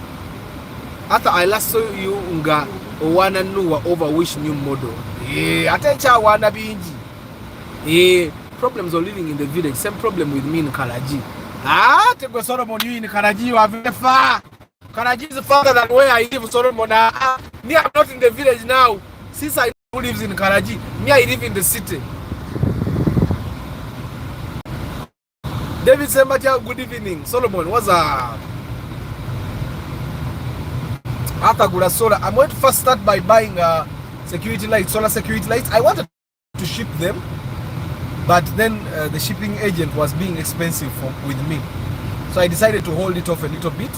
[SPEAKER 1] after I last saw you nga owana nuwa over which new model. Ate nkyawaana bingi. Problems of living in the village. Same problem with me in Karaji. Tegwe Solomon, you in Karaji, you are very far. Karaji is farther than where I live, Solomon. Me, I'm not in the village now. Since I know who lives in Karaji, me, I live in the city. David Sembatia, good evening. Solomon, what's up? After Gura Solar, I'm going to first start by buying security lights, solar security lights. I wanted to ship them, but then the shipping agent was being expensive with me. So I decided to hold it off a little bit.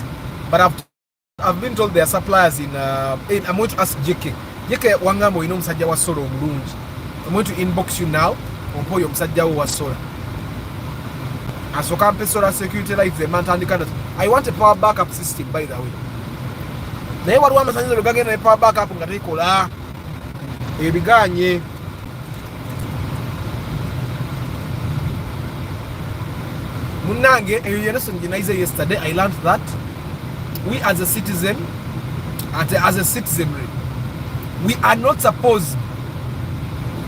[SPEAKER 1] But I've been told there are suppliers in I'm going to ask JK. JK Wangamo, you know, Msajja wa Solar Mulungi. I'm going to inbox you now on how your Msajja wa Solar. As for campus solar security lights, the man I want a power backup system, by the way. Naye waliwo amasannyalaze gagenda ne power backup nga tekola ebiganye. Munange eyo yeneson genaize yesterday I learned that we as a citizen as a citizenry we are not supposed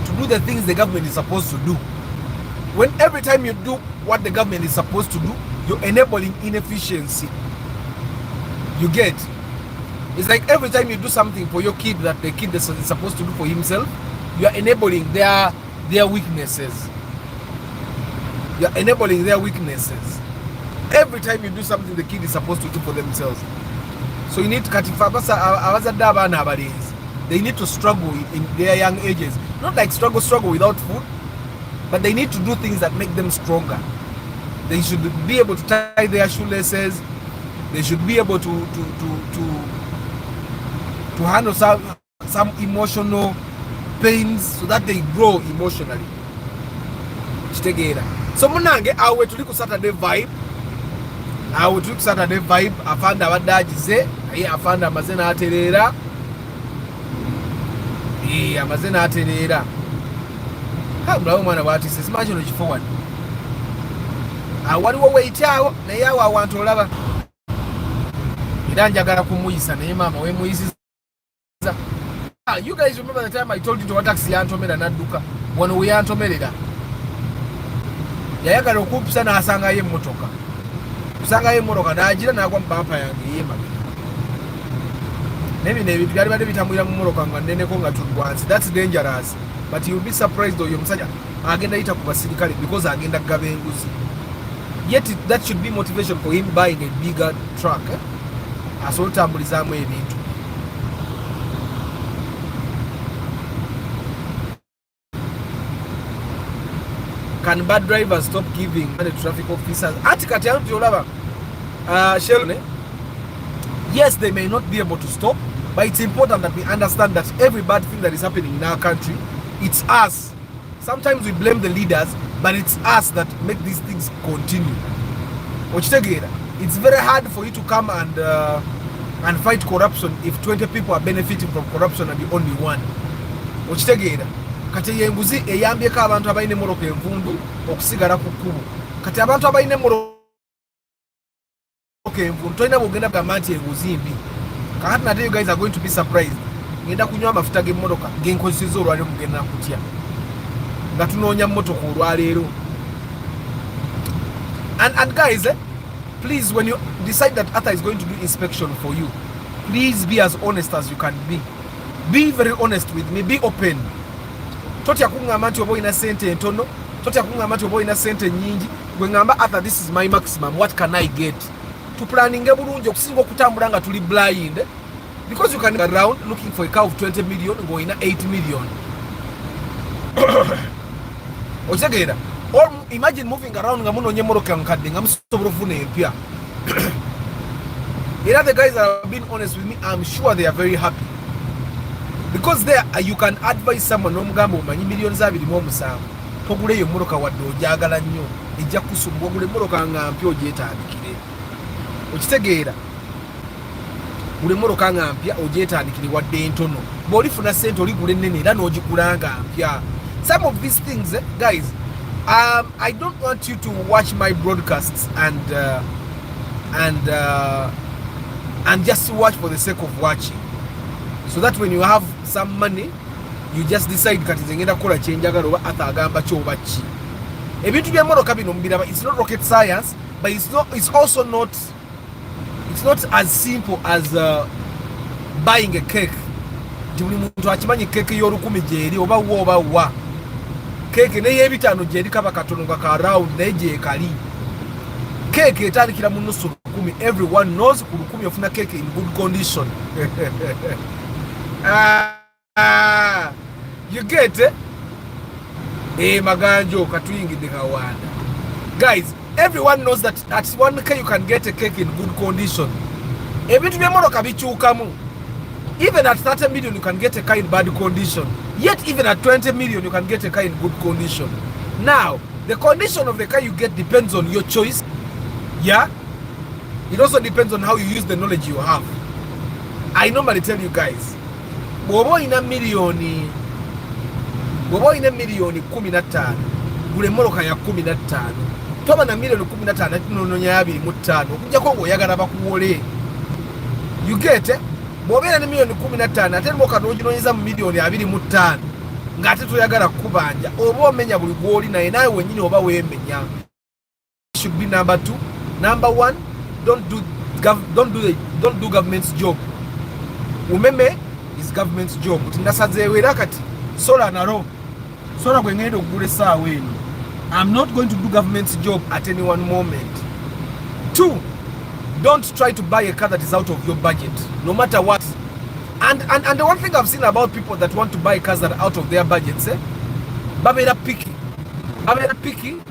[SPEAKER 1] to do the things the government is supposed to do. When every time you do what the government is supposed to do, you're enabling inefficiency. You get? It's like every time you do something for your kid that the kid is supposed to do for himself, you are enabling their weaknesses. You are enabling their weaknesses. Every time you do something the kid is supposed to do for themselves. So you need to they need to struggle in their young ages. Not like struggle without food. but they need to do things that make them stronger. They should be able to tie their shoelaces. They should be able to handle some emotional pains so that they grow emotionally. So munange awe tuli ku Saturday vibe. Awe tuli ku Saturday vibe. Afanda abadagize, afanda amazena aterera. Amazena aterera. Mulawo mwana bwati se smash no forward. Waliwo wait awo naye awo awantu olaba. Era njagala kumuyisa naye mama we muyisiza. You guys remember the time I told you to taxi yantomera nadduka. Wano we yantomerera. Yayagala okupisa n'asanga ye emmotoka. Kusanga ye emmotoka n'agira n'agwa mu bampa yange ye mabega. Nebino ebintu byali badde bitambulira mu mmotoka nga nneneko nga tulwansi. That's dangerous. But you'll be surprised though omusajja agenda yita ku basirikale because agenda kugaba enguzi. Yet that should be motivation for him buying a bigger truck. Asobola otambulizaamu ebintu. Can bad drivers stop giving money to traffic officers? Yes, they may not be able to stop, but it's important that we understand that every bad thing that is happening in our country, it's us. Sometimes we blame the leaders, but it's us that make these things continue. It's very hard for you to come and fight corruption if 20 people are benefiting from corruption and the only one. Kati yenguzi eyambyeko abantu abalina emmoloka envundu okusigala ku kkubo. Kati abantu abalina emmoloka envundu tolina bwogenda kugamba nti enguzi mbi. Kakati nate you guys are going to be surprised. Ngenda kunywa amafuta g'emmotoka genkozesezza olwaleero mugenda kutya. Nga tunoonya mmotoka olwaleero. And guys, please, when you decide that Arthur is going to do inspection for you, please be as honest as you can be. Be very honest with me. Be open. Totya kungamba nti oba olina sente entono, totya kungamba nti oba olina sente nyingi, gwe ngamba Arthur, this is my maximum, what can I get? Tuplaninge bulungi okusinga okutambula nga tuli blind, because you can go around looking for a car of 20 million ng'olina 8 million. Okitegeera? Or imagine moving around nga munoonya emmoloka nkadde nga musobola ofuna empya. Era the guys that have been honest with me, I'm sure they are very happy. Because there you can advise someone n'omugamba omanyi millions 27 toguleyo emmoloka wadde ojagala nnyo ejja kusumba ogule emmoloka nga mpya ogyetandikire. Okitegeera? Gule emmoloka nga mpya ogyetandikire wadde entono. Bw'olifuna ssente oligula ennene era n'ogigula nga mpya. Some of these things, guys, I don't want you to watch my broadcasts and just watch for the sake of watching. So that when you have some money, you just decide kati ngenda kukola kyenjagala oba atagamba kyoba ki. Ebintu by'emmoloka bino mbiraba, it's not rocket science, but it's also not as simple as buying a cake. Buli muntu akimanyi cake y'olukumi gyeri oba wa. Cake n'ey'ebitaano gyeri kaba katono nga ka round naye gyekali. Cake etandikira mu nnusu lukumi. Everyone knows ku lukumi ofuna cake in good condition. You get it? Maganjo katuyingidde kawanda. Guys, everyone knows that at 1K you can get a cake in good condition. Ebintu by'emmoloka bikyukamu. Even at 30 million you can get a car in bad condition. Yet even at 20 million you can get a car in good condition. Now, the condition of the car you get depends on your choice. Yeah? It also depends on how you use the knowledge you have. I normally tell you guys, bw'oba olina miliyoni 15 gula emmoloka ya 15. Toba na miliyoni 15 ate n'onoonya 25 okuggyako ng'oyagala bakuwole. You get it? Bw'obeera ne miliyoni 15 ate emmoloka n'oginoonyeza mu miliyoni 25 ng'ate toyagala kukubanja, oba omenya buli gw'oli naye naawe wennyini oba weemenya. Should be number 2. Number 1, don't do government's job. Umeme is government's job. Tinasazeewo era kati sola naro. Sola gwe ngenda okugula essaawa eno. I'm not going to do government's job at any one moment. 2, don't try to buy a car that is out of your budget, no matter what. And the one thing I've seen about people that want to buy cars that are out of their budgets, babeera picky. abeera picky,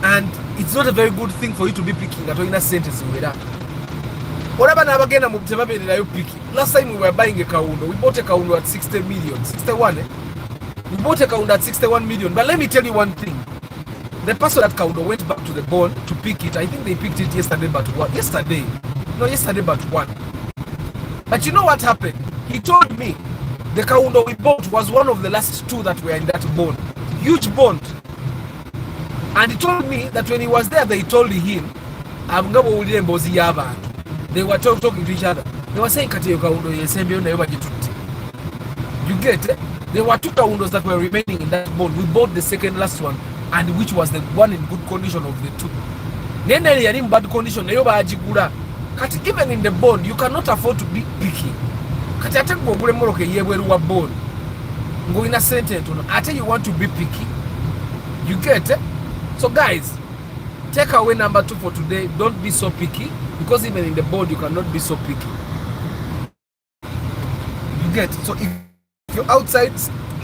[SPEAKER 1] and it's not a very good thing for you to be picky nga tolina sente ziwera. Olaba n'abagenda mu tebabeererayo picky. Last time we were buying a kaundo, we bought a kaundo at 60 million, 61 we bought a kaundo at 61 million. But let me tell you one thing, the person at kaundo went back to the bond to pick it. I think they picked it yesterday but one. But you know what happened? He told me the kaundo we bought was one of the last two that were in that bond, huge bond. And he told me that when he was there, they told him, they were talking to each other. They were saying, you get it? There were two kaundos that were remaining in that bond. We bought the second last one, and which was the one in good condition of the two. Then they are in bad condition. Even in the bond, you cannot afford to be picky. I tell you want to be picky. You get it? So guys, take away number 2 for today. Don't be so picky, because even in the board you cannot be so picky. You get it? So if you're outside,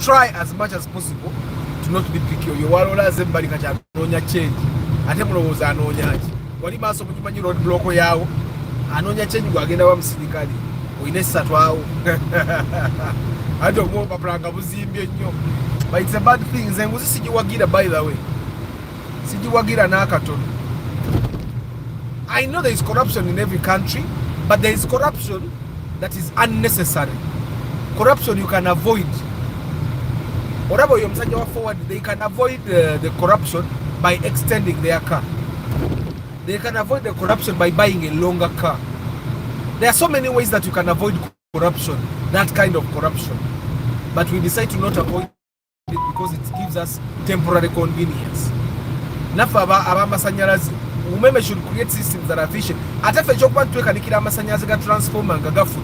[SPEAKER 1] try as much as possible to not be picky. You want to everybody can change. Atemulowoza anonyaji. Wali maso mukimanyi road block yawo. Anonya change gwagenda wa msilikali. Oyine satwawo. Ado mo papranga buzimbye nnyo. But it's a bad thing. Zenguzi sijiwagira, by the way. Sijiwagira na akatono. I know there is corruption in every country, but there is corruption that is unnecessary. Corruption you can avoid. Whatever you msanja wa forward, they can avoid the corruption by extending their car. They can avoid the corruption by buying a longer car. There are so many ways that you can avoid corruption, that kind of corruption. But we decide to not avoid it because it gives us temporary convenience. Nafa abamasanyalazi, umeme should create systems that are efficient. Atafe chokwa ntwekanikira amasanyalazi ga transformer nga gafu.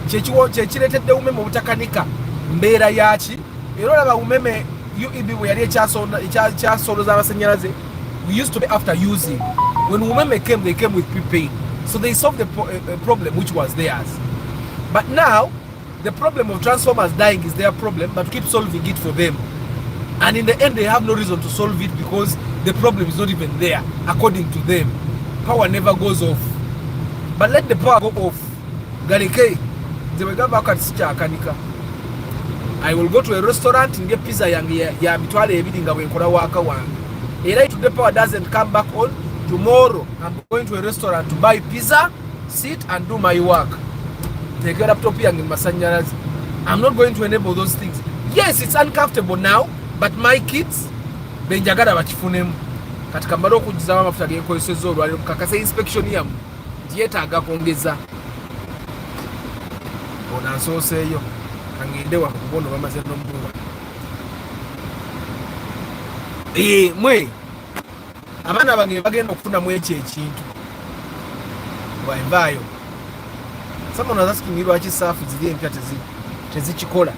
[SPEAKER 1] Chechiretedde umeme obutakanika mbeera yaki. Era olaba umeme UEB bwe yali ekyasoloza amasanyalazi, we used to be after using. When umeme came, they came with prepaid. So they solved the problem which was theirs. But now, the problem of transformers dying is their problem, but keep solving it for them. And in the end, they have no reason to solve it because the problem is not even there, according to them. Power never goes off. But let the power go off. Galike, I will go to a restaurant and get pizza ya mitwale ebidi nga wenkora waka wange. If the power doesn't come back on, tomorrow I'm going to a restaurant to buy pizza, sit and do my work. Take a laptop here in masanyalazi. I'm not going to enable those things. Yes, it's uncomfortable now, but my kids, benjagala bakifunemu. Katika mbalo kujizawa mafuta gekolesezo olwaliro kakase inspection yamu. Yetaaga kwongeza. Ona nsoseeyo. Kangende wa kubono bamaze n'omubuwa. Mwe abaana bange bagenda okufunamu ekyo ekintu. Bwaivayo. Someone was asking me lwaki saafu ziri empya tezikikola.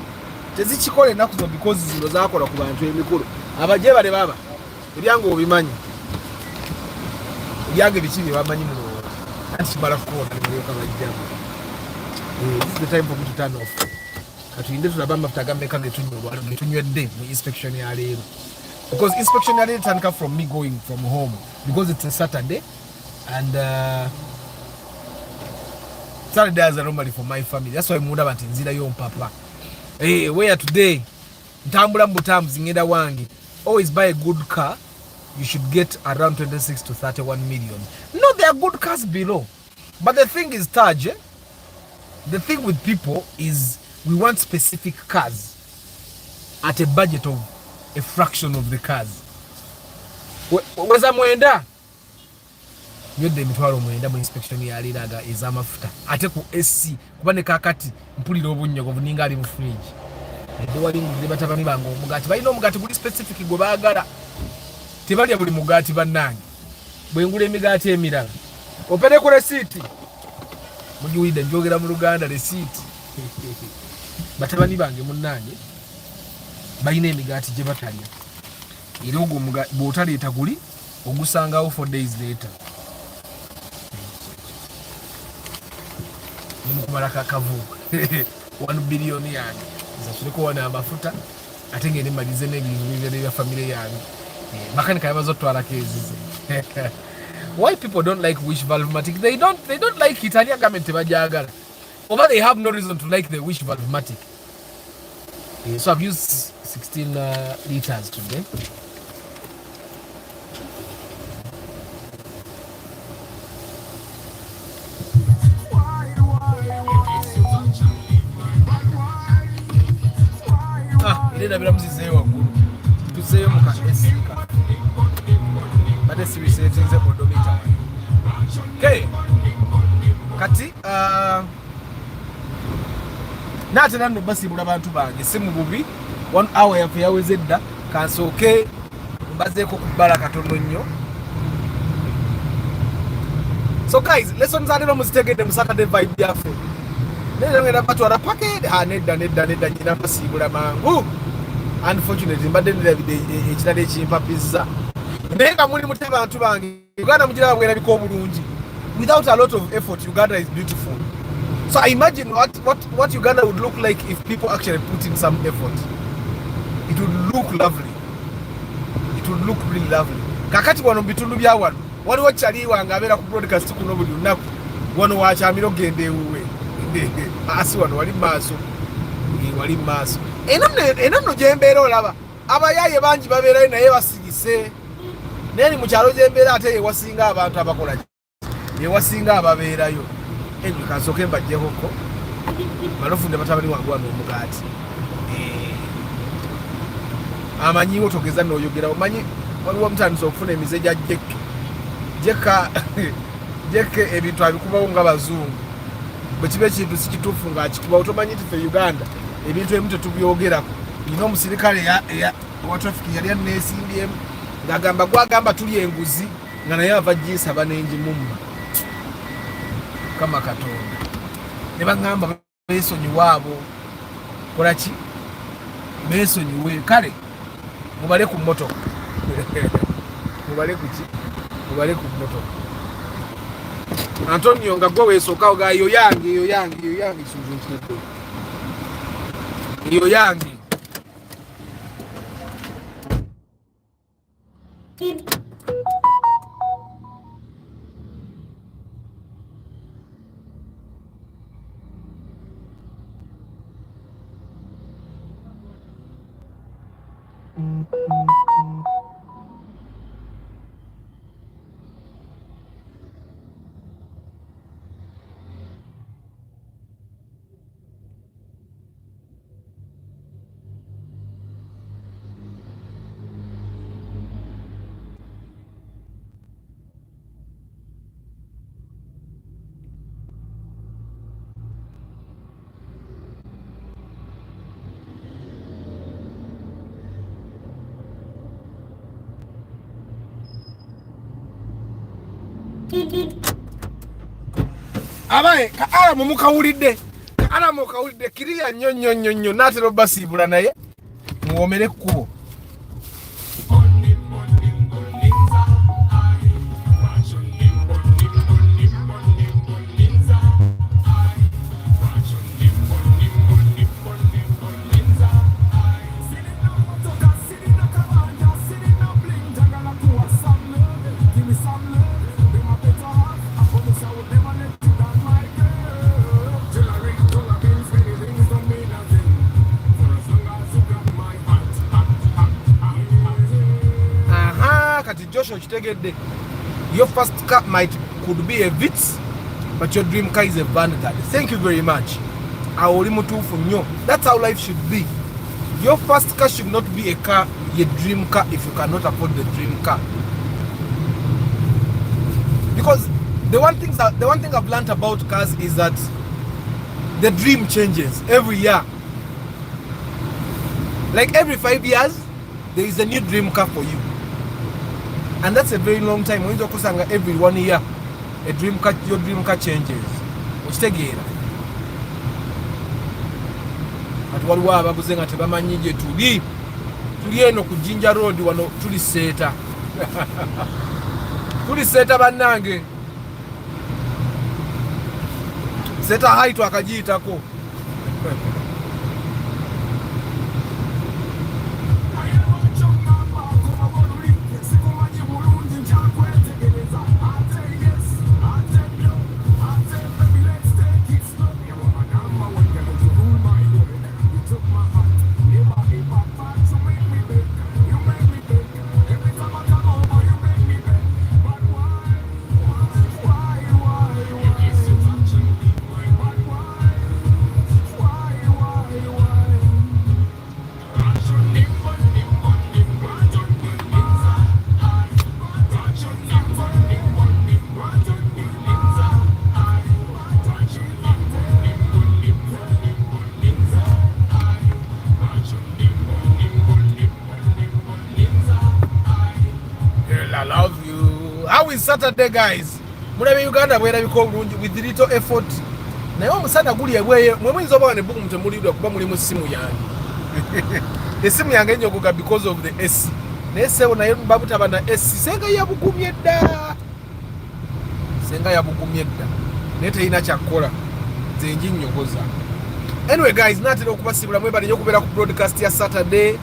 [SPEAKER 1] Tezikikola ennaku zo because zino zaakola ku bantu emikulu. Abajje bale baba. Ebyange obimanyi. Ebyange biki bye bamanyi muno. Anti bala kukola nebyoka bajjamu. This is the time for me to turn off. Katuyinde tulaba mafuta gameka getunywedde mu inspection ya leero. Because inspection ya leero tandika from me going from home. Because it's a Saturday and Saturdays are normally for my family. That's why muda bati nzira yo mpapa. Where today ntambula mbutambu zingenda wangi. Always buy a good car. You should get around 26 to 31 million. No, there are good cars below. But the thing is, Taj, the thing with people is we want specific cars at a budget of a fraction of the cars. Weza mwenda? Nyode mitwalo mwenda mu inspection ya liraga ezamafuta. Ate ku SC kubane kakati mpulira obunyogo buninga ali mu fridge. Ede wali mu batabami bango omugati. Balina omugati guli specific gwe baagala. Tebali buli mugati bannange. Bwe ngula emigati emirala. Opere ku receipt. Mugiwida njogera mu Luganda receipt. Batabani bange munnange balina emigati gye batalya. Era ogwo bw'otaleeta guli ogusangawo 4 days later. Nimukumala kakavuuka 1 billion yange zasireko wana amafuta ate ngende malize n'ebintu bibere bya family yange Makanika yazotwala kezize. Why people don't like wish valve-matic? They don't like it. Anya government tebajagala. Over they have no reason to like the wish valve-matic. So I've used 16 liters today. Ilenda bila mzizeyo wagulu. Tuzeyo muka esika. Bade sibisetinze odometer. Okay. Kati nate nano basibula abantu bange simu bubi 1 hour yafe yawezedda kansooke mbazeeko kubala katono nnyo. So guys, lessons are no muzitegedde mu Saturday vibe yaffe. Nenda ngenda batwala packet nedda nyina basibula mangu. Unfortunately mbadde ndabide ekirala ekimpapizza. Naye nga muli mutebe abantu bange Uganda mugira bwerabika obulungi. Without a lot of effort, Uganda is beautiful. So I imagine what Uganda would look like if people actually put in some effort. It would look lovely. It would look really lovely. Kakati wano bitundu bya wano waliwo kyaliwa nga abeera ku broadcast kuno buli lunaku wano wakyamira ogenda ewuwe asi wano wali maaso enamno gyembeera olaba abayaaye bangi babeerayo naye basigise naye ni mu kyalo gyembeera ate yewasinga abantu abakola yewasinga ababeerayo enyo kansooke mbajjekoko malofunde batabani wangu wano omugaati amanyiwo togeza n'oyogera omanyi waliwo omutandisa okufuna emize gya jeke ebintu abikubawo nga bazungu bwe kiba ekintu sikituufu ng'akikubawo tomanyi nti ffe Uganda ebintu ebimu tetubyogerako. Nina omusirikale wa traffic yali aneesimbyemu ng'agamba gwagamba tuli enguzi nga naye ava gisaba n'engimumma kama Katonda ne baŋŋamba beesonyiwaabo kola ki beesonyiwe kale mubale ku mmotoka mubale ku mmotoka. Antonio nga gwe weesookawo ga yo yange sunzunkiridde yo yange abaye ka alamu mukawulidde kiriya nnyo naatera obasiibula naye muwomere ekkubo. Your first car could be a Vitz, but your dream car is a Vanguard. Thank you very much. That's how life should be. Your first car should not be a car, your dream car, if you cannot afford the dream car. Because the one thing I've learned about cars is that the dream changes every year. Like every 5 years, there is a new dream car for you. And that's a very long time. When you kusanga every 1 year, your dream car changes. Okitegeera. Ati waliwo abaguze nga tebamanyi gye tuli eno ku Jinja Road wano tuli seeta. Tuli seeta bannange. Seeta height akagiyitako. How is Saturday, guys? Mulabe Uganda bwera biko bulungi with little effort. Naye omusana guli ebweye mwe muyinza oba ne buku mutemulidwa kuba muli mu simu yange. Esimu yange enyogoga because of the AC. Naye sebo naye babutaba na AC. Senga yabugumye dda. Senga yabugumye dda. Naye teyina kyakola. Nze njinyogoza. Anyway, guys, natera okubasibula mwebale okubeera ku broadcast ya Saturday.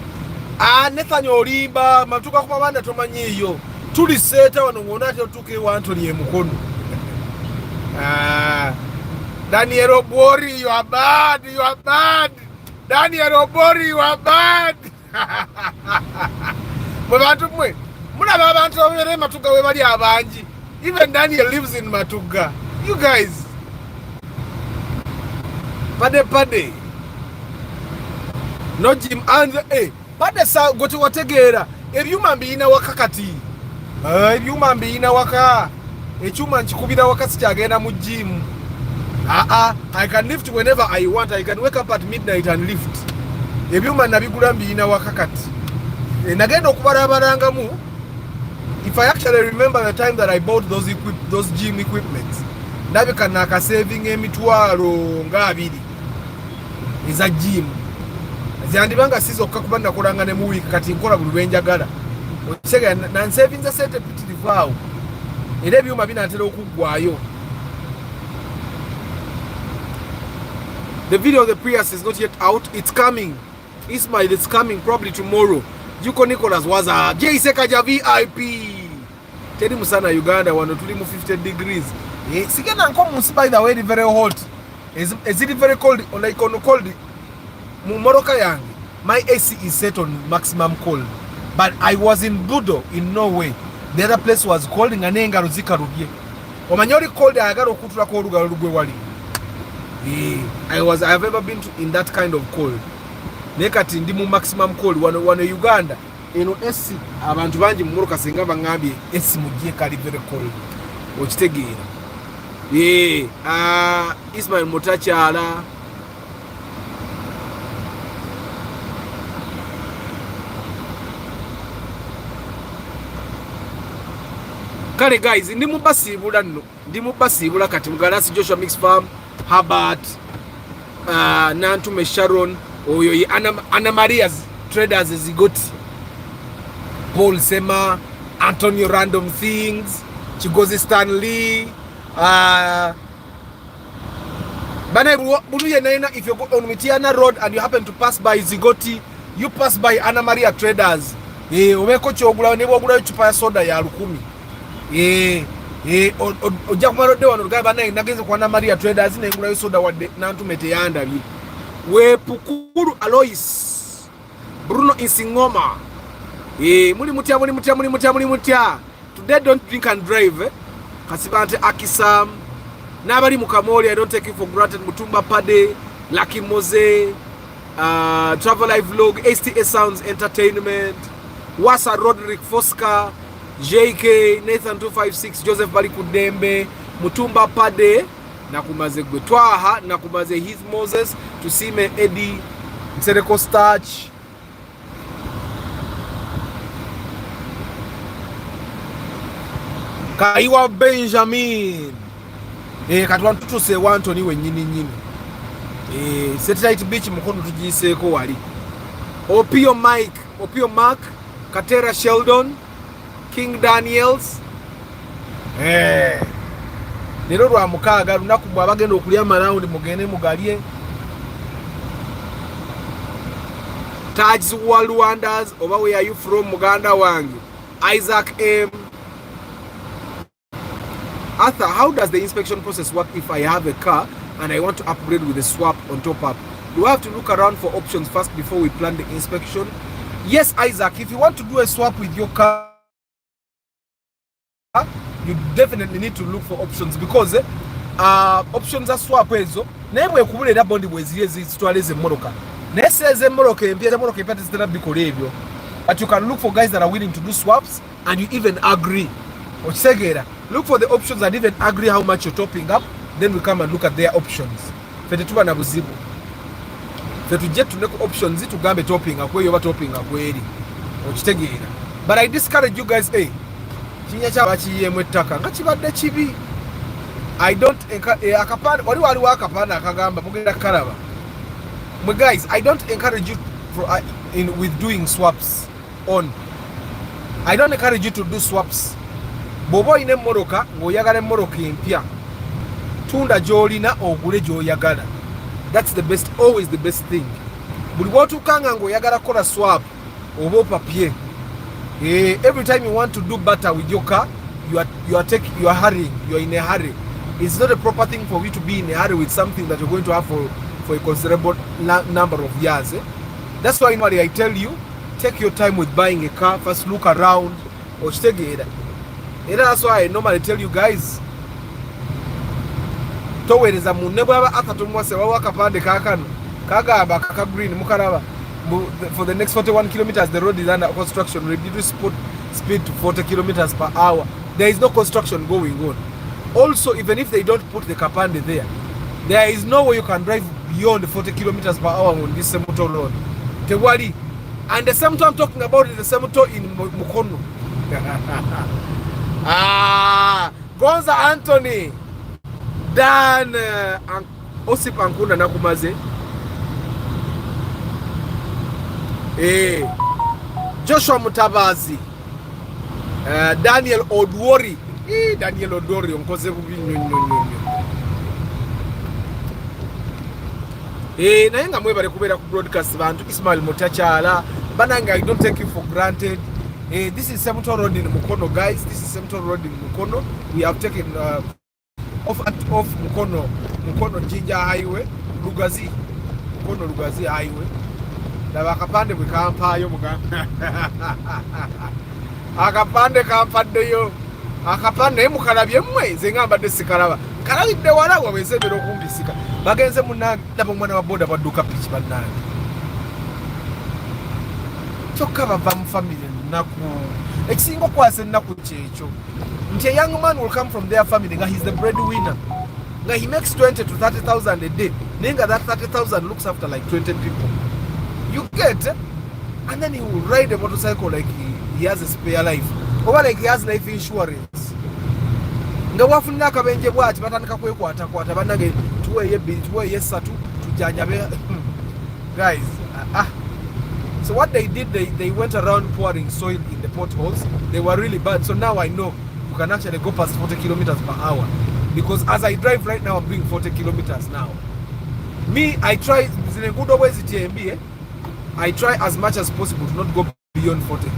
[SPEAKER 1] Netanya olimba matuka ku mabanda tomanyiyo. Tuli seta wano ngona ate otuke wa Anthony emukono. Daniel Obori, you are bad, you are bad. Daniel Obori, you are bad. Mwe bantu mwe, mulaba abantu abere matuga we bali abanji. Even Daniel lives in Matuga. You guys. Pade. No Jim and pade sa goti wategera. Ebyuma mbina wakakati. Ebyuma mbina waka. Echuma nchikubira wakati kyagenda mu gym. I can lift whenever I want. I can wake up at midnight and lift. Ebyuma nabigula mbina wakakati. Nagenda okubarabarangamu. If I actually remember the time that I bought those gym equipments, nabika naka saving emitwalo nga 2 eza gym. Zandibanga sizo kakubanda kolanga ne mu week kati nkola buli lwenjagala. Ochega na saving za sente pitiri vaawo. Era ebyuma binatera okugwayo. The video of the Prius is not yet out. It's coming. Ismail, it's coming probably tomorrow. Juko Nicholas was a J-Sekaja VIP. Tedi musana Uganda wano tuli mu 50 degrees. Sigena nko by the way very hot. Is it very cold or like on cold? Mu Moroka yangi. My AC is set on maximum cold. But I was in Budo in Norway. The other place was cold nganenga ruzika rubye. Omanyori cold ayagala okutula ko olugalo lugwe wali. I have ever been in that kind of cold. Nekati ndi mu maximum cold wano Uganda eno AC abantu bangi mu Moroka senga bangambye AC mujye kali very cold. Okitegeera. Ismail Motachala. Kale guys, ndi mu basibula kati mugalasi Joshua Mix Farm, Herbert, Nantume Sharon, oyo Anna Maria's Traders Zigoti, Paul Sema, Antonio Random Things, Chigozi Stanley, Bana Buluye Naina, if you go on Mitiana Road and you happen to pass by Zigoti, you pass by Anna Maria Traders. Umeko chogula nebo gula chupa ya soda ya 10. Ojja kumalodde wano gaba nagenze kwa Anna Maria Traders ne ngula soda wadde nantumete yanda bi. We Pukuru Alois, Bruno Insingoma. Muli mutya. Today don't drink and drive. Kasibante Akisam. Nabali Mukamoli, I don't take it for granted. Mutumba Pade, Lucky Mose, Travel Life Vlog, STA Sounds Entertainment, Wasa Roderick Fosca, JK, Nathan 256, Joseph Balikudembe, Mutumba Pade, Nakumaze Gwetwaha, Nakumaze Heath Moses, Tusime Eddie, Msereko Starch, Kaiwa Benjamin. Katwantu tuse wanto niwe nyini. Satellite Beach mukono tujiseeko wali. Opio Mark, Katera Sheldon, King Daniels. Lero lwa mukaaga lunaku bwa bagenda okulya round mugende mugalye. Tags World Wonders, oba where are you from Muganda wange? Isaac M. Arthur, how does the inspection process work if I have a car and I want to upgrade with a swap on top up? Do I have to look around for options first before we plan the inspection? Yes, Isaac, if you want to do a swap with your car, you definitely need to look for options because options are swap ezo nemwe kubulera bondi bwezire zitwaleze Moroka neseze Moroka empya Moroka ipate zitana bikole ebyo, but you can look for guys that are willing to do swaps and you even agree. Ochegera, look for the options and even agree how much you're topping up, then we come and look at their options. Fete tuba na buzibu. Fete jet to make options tugambe topping up where you are topping up where. Ochegera. But I discourage you guys, kinya kyaba kiyemu ettaka nga kibadde kibi. I don't akapande waliwo akapande akagamba mugenda kalaba. Guys, I don't encourage you with doing swaps on. I don't encourage you to do swaps. Bw'oba olina emmoroka ng'oyagala emmoroka empya, tunda gy'olina ogule gy'oyagala. That's the best, always the best thing. Buli bw'otuukanga ng'oyagala kukola swap oba opapye, every time you want to do better with your car, you are hurrying, you are in a hurry. It's not a proper thing for you to be in a hurry with something that you're going to have for a considerable number of years. That's why normally I tell you, take your time with buying a car. First look around. And that's why I normally tell you guys, towereza munne bwaba akatumwase wawa kapande kakano kagamba kaka green mukaraba for the next 41 kilometers the road is under construction. Reduce speed to 40 kilometers per hour. There is no construction going on. Also, even if they don't put the kapande there is no way you can drive beyond 40 kilometers per hour on this Semuto road. Tewali. And the Semuto I'm talking about is the Semuto in Mukono. Gonza Anthony, Dan Osip Ankunda Nakumaze, Joshua Mutabazi, Daniel Odwori, Daniel Odwori, Onkoze Bubi. Nayenga mwebale kubera ku broadcast bantu Ismail Mutachala bananga. I don't take you for granted. This is Semuto Road in Mukono, guys. This is Semuto Road in Mukono. We have taken off Mukono Jinja Highway, Lugazi, Mukono Lugazi Highway. Laba akapande bwekampa yo muganga. Akapande kampande yo. Akapande mukalabye mmwe zengamba desikalaba. Kalabidde wala wabeze bero kumbisika. Bagenze munange laba mwana wa boda baduka pitch banange. Choka bava mu family naku. Ekisingo kwase naku checho. Nti a young man will come from their family nga he's the breadwinner. Nga he makes 20 to 30,000 a day. Nenga that 30,000 looks after like 20 people. You get, and then he will ride a motorcycle like he has a spare life. Or like he has life insurance. Nga wafuna kabenje bwati batandika kwekwata kwata banage tuwe yesatu tujanyabe. Guys, so what they did, they went around pouring soil in the potholes. They were really bad. So now I know you can actually go past 40 kilometers per hour. Because as I drive right now, I'm doing 40 kilometers now. Me, I try, in a good always TMB, I try as much as possible to not go beyond 40.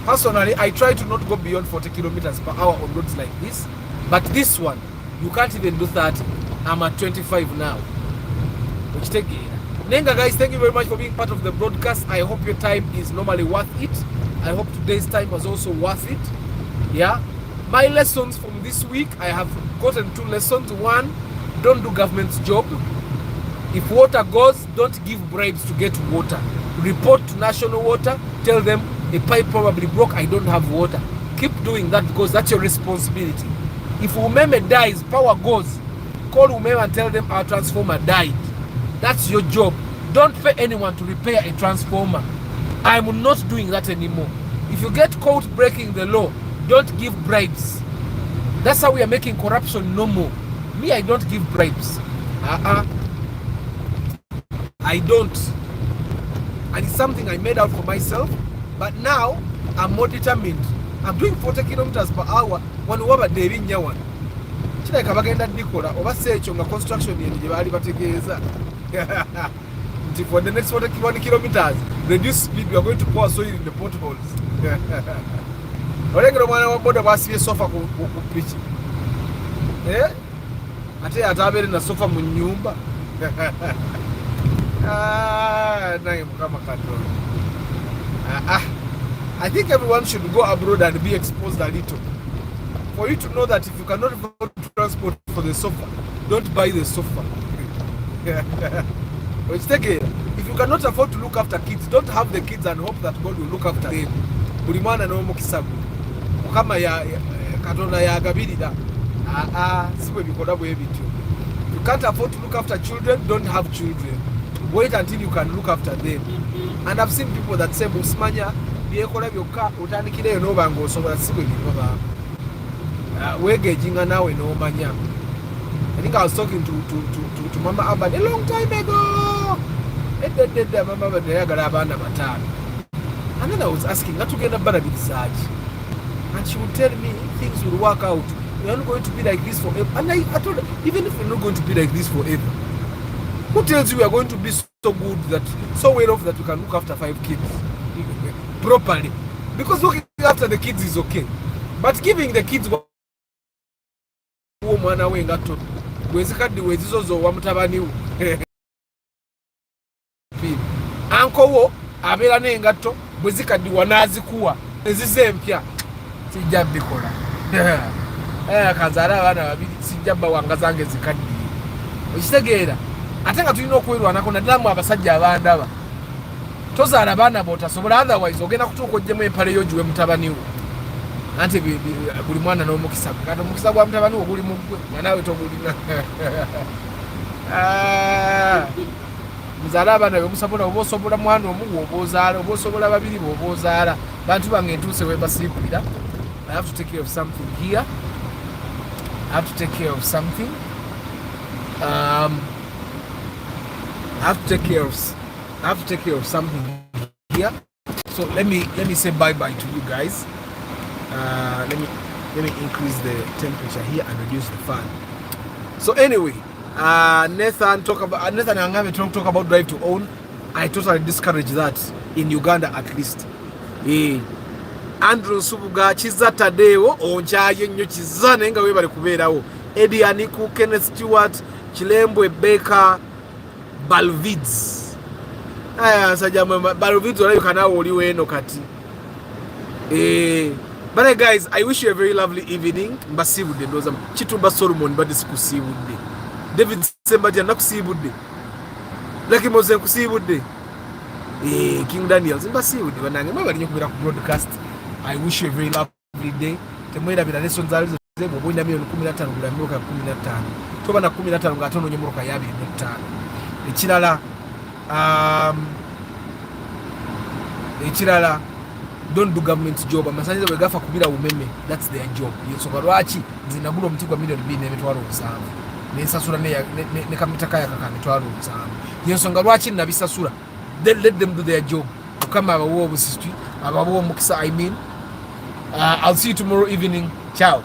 [SPEAKER 1] Personally, I try to not go beyond 40 kilometers per hour on roads like this. But this one, you can't even do 30. I'm at 25 now. Which take it. Nenga guys, thank you very much for being part of the broadcast. I hope your time is normally worth it. I hope today's time was also worth it. Yeah. My lessons from this week, I have gotten 2 lessons. 1, don't do government's job. If water goes, don't give bribes to get water. Report to National Water. Tell them a pipe probably broke, I don't have water. Keep doing that because that's your responsibility. If Umeme dies, power goes. Call Umeme and tell them our transformer died. That's your job. Don't pay anyone to repair a transformer. I'm not doing that anymore. If you get caught breaking the law, don't give bribes. That's how we are making corruption no more. Me, I don't give bribes. I don't. And it's something I made out for myself. But now, I'm more determined. I'm doing 40 kilometers per hour. One over the Nyawan. China Kabagenda Nicola, over Sechonga construction in the Bategeza. For the next 40 kilometers, reduce speed, we are going to pour soil in the potholes. I don't know what about a sofa pitch. Eh? I tell you, I have in a sofa munyumba. I think everyone should go abroad and be exposed a little. For you to know that if you cannot afford transport for the sofa, don't buy the sofa. If you cannot afford to look after kids, don't have the kids and hope that God will look after them. Bulimana no mokisabu. Kama ya katonda ya gabirida. Siwe bikoda bwe bitu. You can't afford to look after children, don't have children. Wait until you can look after them. And I've seen people that say, Busmanya, byekola byokka otandikireyo n'oba ng'osobola si bwe bibaba weegejinga naawe n'omanya. I think I was talking to Mama Abba a long time ago. Mama Abba yayagala abaana bataano. And then I was asking, natugenda bala bisaji. And she would tell me things will work out. We're not going to be like this forever. And I told her, even if we're not going to be like this forever, who tells you we are going to be so good, that so well off that we can look after 5 kids properly? Because looking after the kids is okay, but giving the kids mwana we ngato wezikadde wezizozo wa mutabani wo anko wo abeera n'engatto bwezikadde wanazikuwa ezize empya sijja bikola kazaala abaana babiri sijja bawanga zange zikadde okitegeera ate nga tulina okwerwanako naddala mu abasajja abandaba tozaala abaana bootasobola otherwise ogenda kutuuka ojjemu empale yogiwe mutabani wo anti buli mwana n'omukisa gwe kati omukisa gwa mutabani wo guli mu ggwe nga naawe togulina muzaala abaana bemusabola oba osobola mwana omu gwoba ozaala oba osobola babiri bwoba ozaala bantu bange entuuse webasiibulira. I have to take care of something here. I have to take care of something. I have to take care of something here. So let me say bye-bye to you guys. Let me increase the temperature here and reduce the fan. So anyway, Nathan and I talk about drive to own. I totally discourage that in Uganda at least. Andrew Subuga chiza tadeo onchaye nnyo chiza nenga we bali kubeerawo. Eddie Aniku, Kenneth Stewart, Chilembwe Baker, Balvids. Sajama Balvids wala yukana oliwe eno kati. But guys, I wish you a very lovely evening. Mbasibudde ndoza Chitumba Solomon badi sikusibudde. David Sembajja nakusibudde. Lucky Moze kusibudde. King Daniels mbasibudde banange mwebali nnyo kubira ku broadcast. I wish you a very lovely day. Temwera bila lessons alizo zebo boina milioni 15 gula myoka 15. Toba na 15 ngatono nyomoroka yabi 5. Ekirala don't do government job. Amasanyiza bwe gafa kubira umeme, that's their job. Yensonga lwaki zinagula omuti gwa milioni 2.7 nensasula ne kamitaka ya kaka mitwalo 5. Yensonga lwaki nabisasula. Let them do their job. Kama abawo obusistwi abawo omukisa I mean. I'll see you tomorrow evening. Ciao.